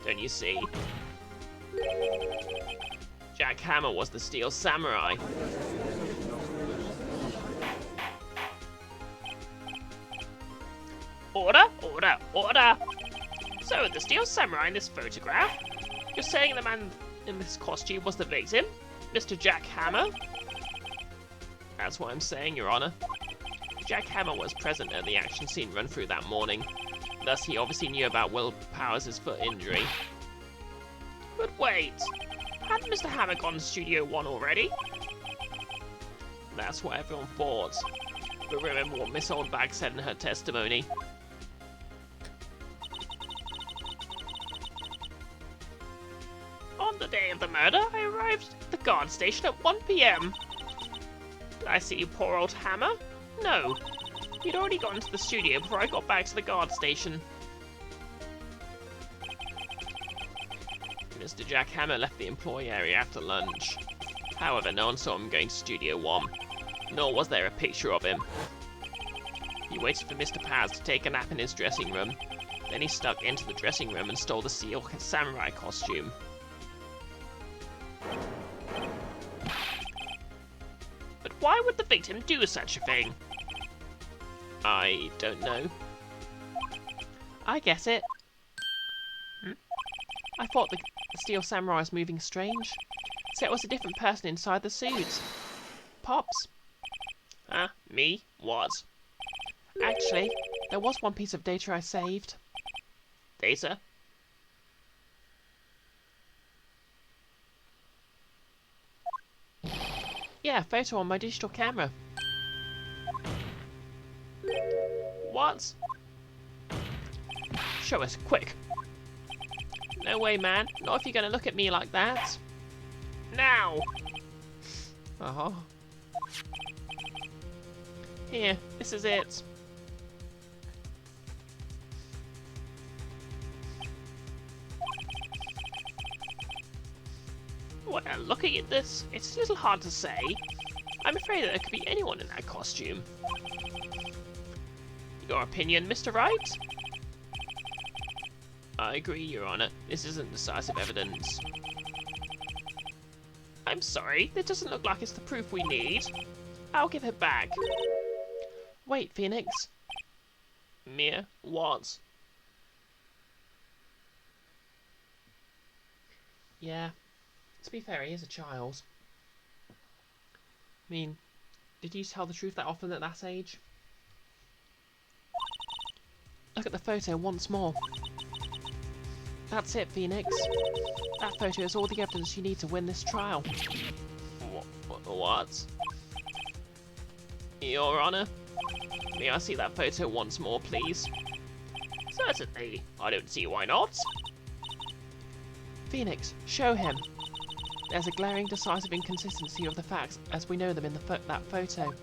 Don't you see? Jack Hammer was the Steel Samurai. Order! Order! Order! So, the Steel Samurai in this photograph? You're saying the man in this costume was the victim? Mr. Jack Hammer? That's what I'm saying, Your Honor. Jack Hammer was present at the action scene run-through that morning. Thus, he obviously knew about Will Powers' foot injury. But wait, hadn't Mr. Hammer gone to Studio 1 already? That's what everyone thought. But remember what Miss Oldbag said in her testimony. On the day of the murder, I arrived at the guard station at 1 PM. Did I see poor old Hammer? No. He'd already gotten to the studio before I got back to the guard station. Mr. Jack Hammer left the employee area after lunch. However, no one saw him going to Studio 1, nor was there a picture of him. He waited for Mr. Paz to take a nap in his dressing room. Then he snuck into the dressing room and stole the Seal Samurai costume. But why would the victim do such a thing? I don't know. I guess it. I thought the Steel Samurai was moving strange. So it was a different person inside the suit. Pops? Huh? Me? What? Actually, there was one piece of data I saved. Data? Yeah, photo on my digital camera. What? Show us, quick. No way, man. Not if you're gonna look at me like that. Now! Uh-huh. Here, this is it. Well, looking at this, it's a little hard to say. I'm afraid that there could be anyone in that costume. Your opinion, Mr. Wright? I agree, Your Honor. This isn't decisive evidence. I'm sorry, this doesn't look like it's the proof we need. I'll give it back. Wait, Phoenix. Mia, what? Yeah, to be fair, he is a child. I mean, did you tell the truth that often at that age? Look at the photo once more. That's it, Phoenix. That photo is all the evidence you need to win this trial. What? Your Honor? May I see that photo once more, please? Certainly. I don't see why not. Phoenix, show him. There's a glaring, decisive inconsistency of the facts as we know them in that photo.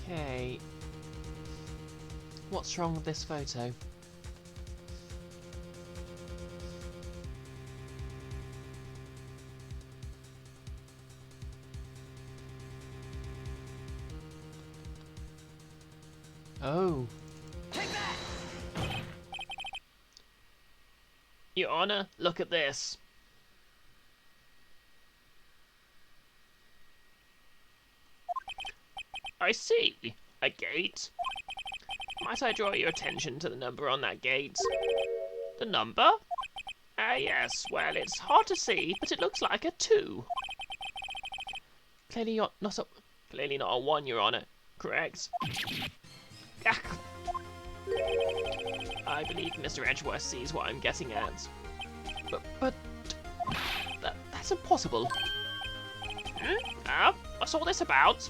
Okay. What's wrong with this photo? Oh. Take that! Your Honor, look at this. I see. A gate. Might I draw your attention to the number on that gate? The number? Yes, well, it's hard to see, but it looks like a 2. Clearly not a 1, Your Honor. Correct? I believe Mr. Edgeworth sees what I'm getting at. But that's impossible. What's all this about?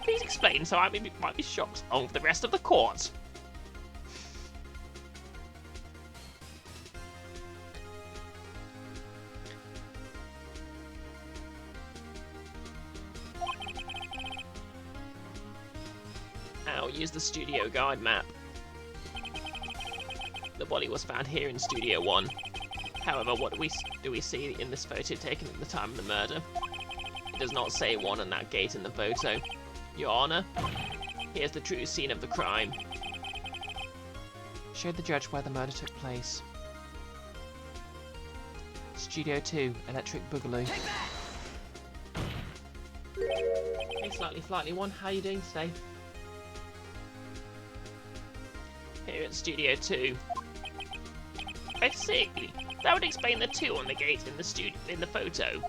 Please explain so I might be shocked along with the rest of the court. I'll use the studio guide map. The body was found here in Studio 1. However, what do we see in this photo taken at the time of the murder? It does not say 1 on that gate in the photo. Your Honor, here's the true scene of the crime. Show the judge where the murder took place. Studio 2, Electric Boogaloo. Take that! Hey, Slightly Flightly One, how are you doing today? Here at Studio 2. I see. That would explain the 2 on the gate in the photo.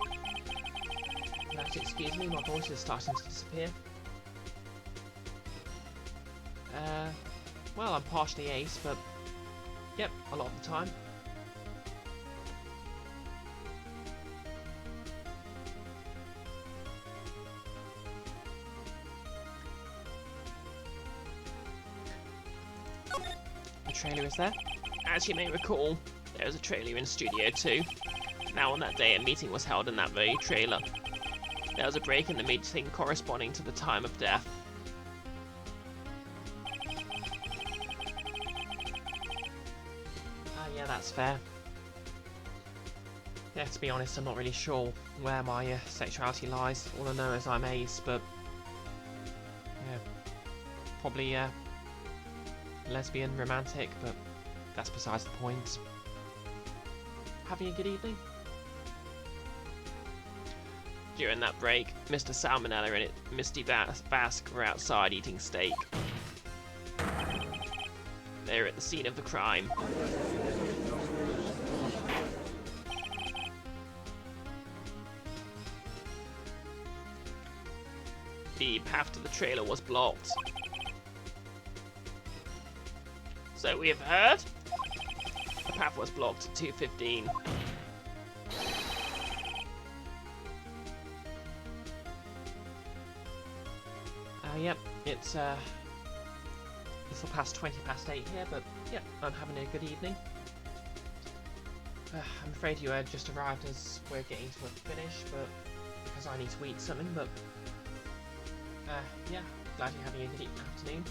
You'll have to excuse me, my voice is starting to disappear. Well, I'm partially ace, but yep, a lot of the time. The trailer is there. As you may recall, there was a trailer in Studio 2. Now on that day, a meeting was held in that very trailer. There was a break in the meeting corresponding to the time of death. Yeah, that's fair. Yeah, to be honest, I'm not really sure where my sexuality lies. All I know is I'm ace, but yeah, probably lesbian, romantic, but that's besides the point. Having a good evening? During that break, Mr. Salmonella and Misty Bask were outside eating steak. They were at the scene of the crime. The path to the trailer was blocked. So we have heard? The path was blocked at 2:15. Yep, it's a little past 20 past 8 here, but yeah, I'm having a good evening. I'm afraid you just arrived as we're getting to a finish, but because I need to eat something, but yeah, glad you're having a good afternoon.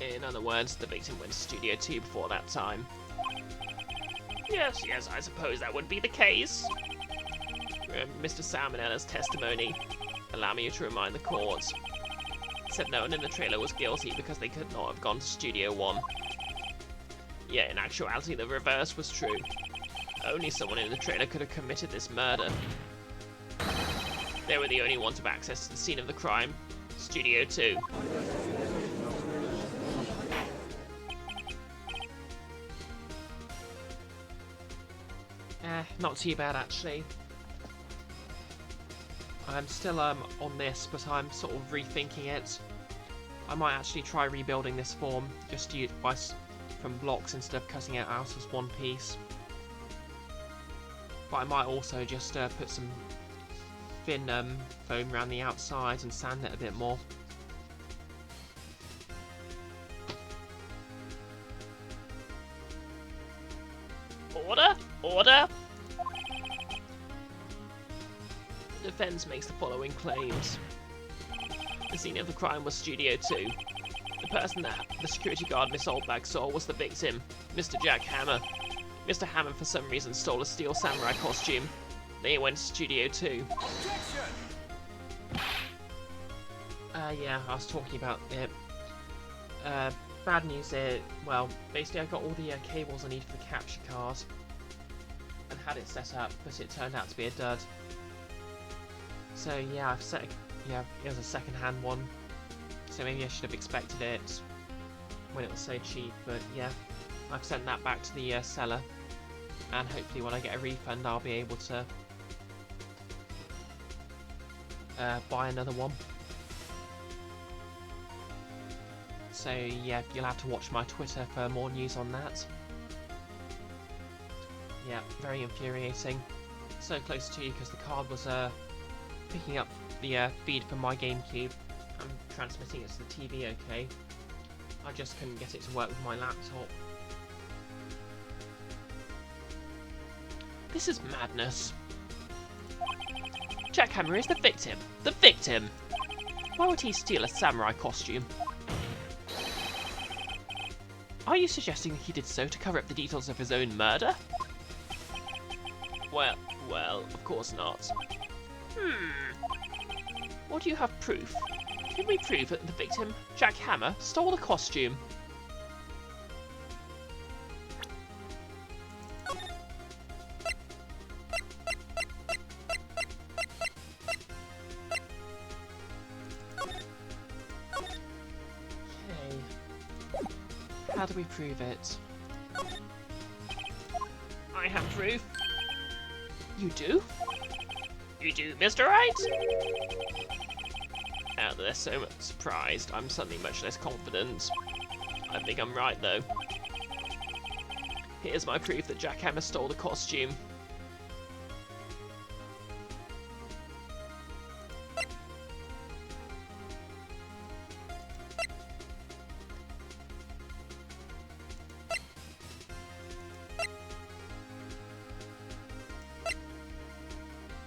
In other words, the victim went to Studio 2 before that time. Yes, I suppose that would be the case. Mr. Salmonella's testimony. Allow me to remind the court. Said no one in the trailer was guilty because they could not have gone to Studio 1. Yet in actuality the reverse was true. Only someone in the trailer could have committed this murder. They were the only ones with access to the scene of the crime. Studio 2. Not too bad actually. I'm still on this, but I'm sort of rethinking it. I might actually try rebuilding this form just from blocks instead of cutting it out as one piece. But I might also just put some thin foam around the outside and sand it a bit more. Order! Order! The defense makes the following claims. The scene of the crime was Studio 2. The person that the security guard Miss Oldbag saw was the victim, Mr. Jack Hammer. Mr. Hammer for some reason stole a steel samurai costume. Then he went to Studio 2. Objection! Yeah, I was talking about it. Bad news is, well, basically I got all the cables I need for the capture card and had it set up, but it turned out to be a dud. So yeah, it was a second-hand one, so maybe I should have expected it when it was so cheap, but yeah, I've sent that back to the seller, and hopefully when I get a refund I'll be able to buy another one. So yeah, you'll have to watch my Twitter for more news on that. Yeah, very infuriating. So close to you because the card was picking up the feed from my GameCube and transmitting it to the TV okay. I just couldn't get it to work with my laptop. This is madness. Jack Hammer is the victim. The victim! Why would he steal a samurai costume? Are you suggesting that he did so to cover up the details of his own murder? Well, of course not. What do you have proof? Can we prove that the victim, Jack Hammer, stole the costume? How do we prove it? I have proof. You do? You do, Mr. Right? Now they're so much surprised, I'm suddenly much less confident. I think I'm right, though. Here's my proof that Jackhammer stole the costume.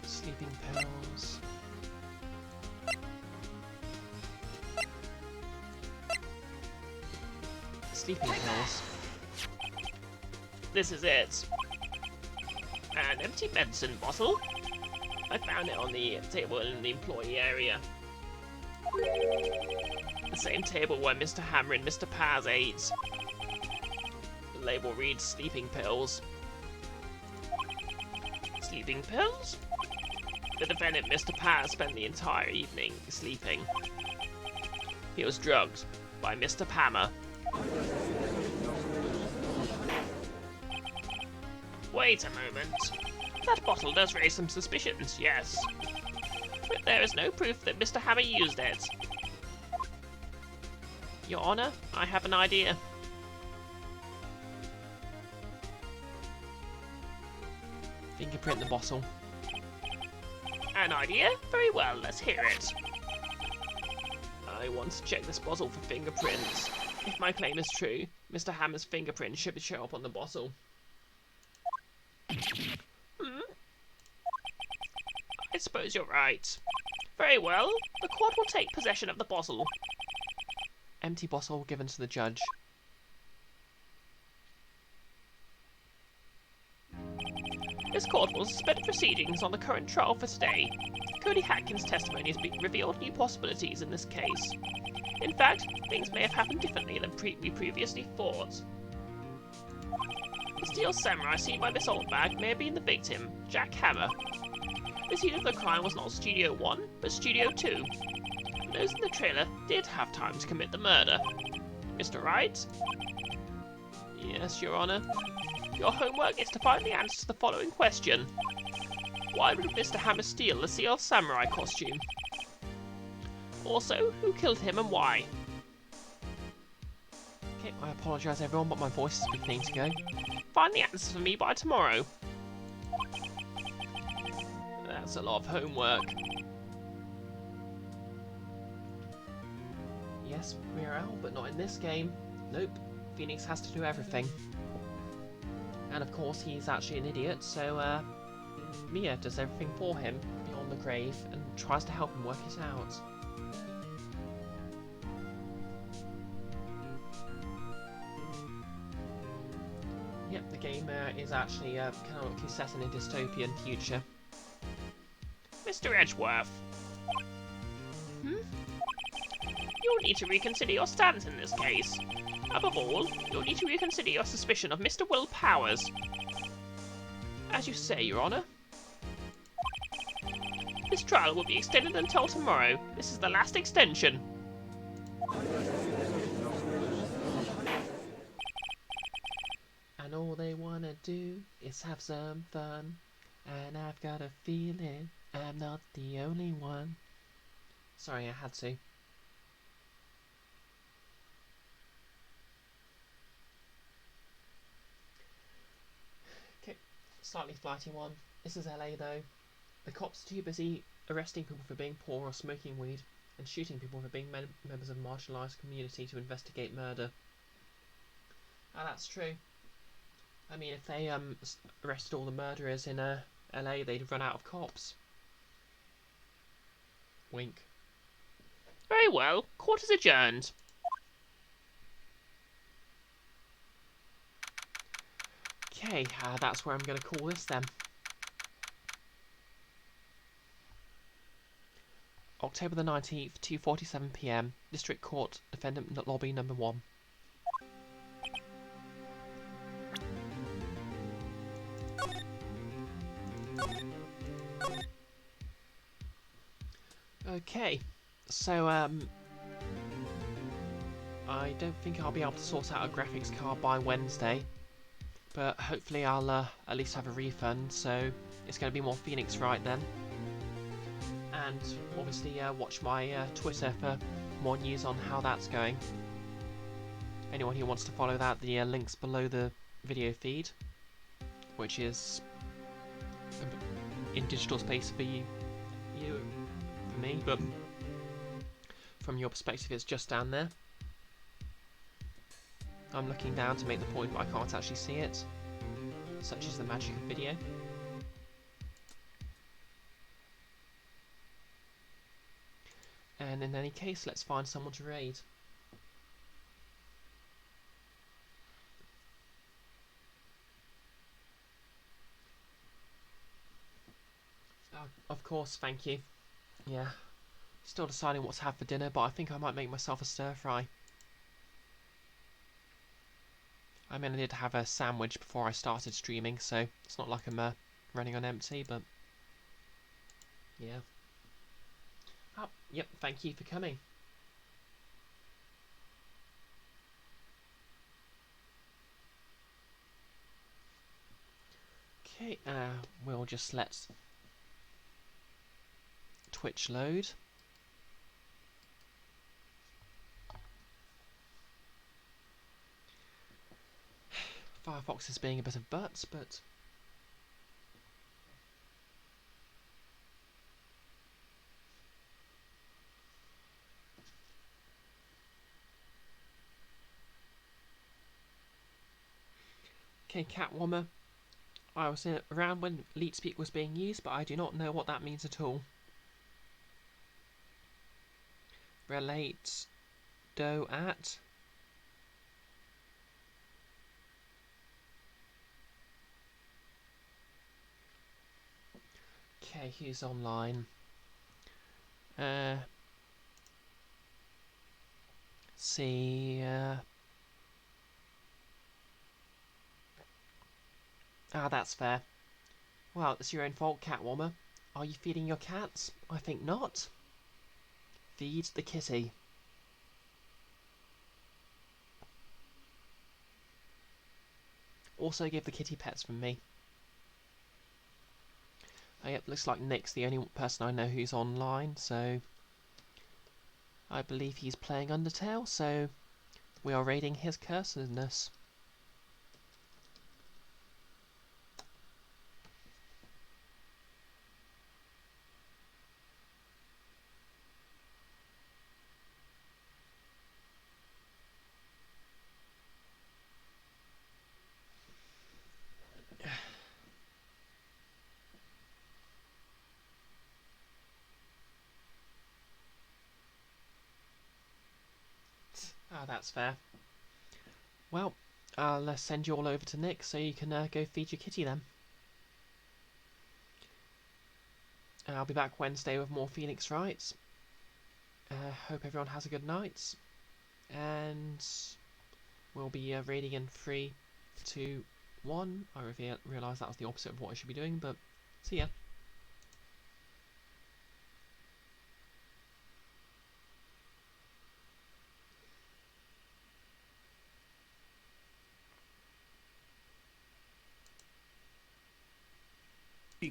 Sleeping pills. Sleeping pills. This is it. An empty medicine bottle. I found it on the table in the employee area. The same table where Mr. Hammer and Mr. Paz ate. The label reads sleeping pills. Sleeping pills? The defendant, Mr. Paz, spent the entire evening sleeping. He was drugged by Mr. Pammer. Wait a moment. That bottle does raise some suspicions, yes. But there is no proof that Mr. Hammer used it. Your Honor, I have an idea. Fingerprint the bottle. An idea? Very well, let's hear it. I want to check this bottle for fingerprints. If my claim is true, Mr. Hammer's fingerprint should show up on the bottle. I suppose you're right. Very well, the court will take possession of the bottle. Empty bottle given to the judge. This court will suspend proceedings on the current trial for today. Cody Hatkins' testimony has been revealed new possibilities in this case. In fact, things may have happened differently than we previously thought. The steel samurai seen by Miss Oldbag may have been the victim, Jack Hammer. The scene of the crime was not Studio 1, but Studio 2. Those in the trailer did have time to commit the murder. Mr. Wright? Yes, Your Honor. Your homework is to find the answer to the following question. Why would Mr. Hammer steal the steel samurai costume? Also, who killed him and why? Okay, I apologise everyone, but my voice is beginning to go. Find the answer for me by tomorrow. That's a lot of homework. Yes, we're out, but not in this game. Nope, Phoenix has to do everything. And of course, he's actually an idiot, so Mia does everything for him beyond the grave and tries to help him work it out. Yep, the game is actually canonically set in a dystopian future. Mr. Edgeworth. You'll need to reconsider your stance in this case. Above all, you'll need to reconsider your suspicion of Mr. Will Powers. As you say, Your Honor. This trial will be extended until tomorrow. This is the last extension. And all they wanna do is have some fun. And I've got a feeling I'm not the only one. Sorry, I had to. Okay, slightly flighty one. This is LA though. The cops are too busy arresting people for being poor or smoking weed, and shooting people for being members of a marginalised community to investigate murder. Ah, that's true. I mean, if they arrested all the murderers in LA, they'd run out of cops. Wink. Very well. Court is adjourned. Okay, that's where I'm going to call this then. October the 19th, 2:47 PM, District Court, Defendant Lobby Number 1. Okay, so I don't think I'll be able to sort out a graphics card by Wednesday, but hopefully I'll at least have a refund, so it's going to be more Phoenix Wright then. And obviously watch my Twitter for more news on how that's going. Anyone who wants to follow that, the link's below the video feed, which is in digital space for for me, but from your perspective it's just down there. I'm looking down to make the point, but I can't actually see it. Such is the magic of video. And in any case, let's find someone to raid. Of course, thank you. Yeah. Still deciding what to have for dinner, but I think I might make myself a stir fry. I mean, I did have a sandwich before I started streaming, so it's not like I'm running on empty, but yeah. Oh, yep, thank you for coming. Okay, we'll just let Twitch load. Firefox is being a bit of butts, but okay, Catwarmer. I was around when LeetSpeak was being used, but I do not know what that means at all. Relate do at. Okay, who's online? See. That's fair. Well, it's your own fault, Catwarmer. Are you feeding your cats? I think not. Feed the kitty. Also give the kitty pets from me. Oh, yep, looks like Nick's the only person I know who's online, so I believe he's playing Undertale, so we are raiding his cursedness. That's fair. Well, I'll send you all over to Nick so you can go feed your kitty then. And I'll be back Wednesday with more Phoenix Wrights. Hope everyone has a good night. And we'll be raiding in 3, 2, 1. I realised that was the opposite of what I should be doing, but see ya.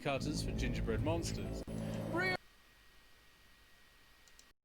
Cutters for gingerbread monsters.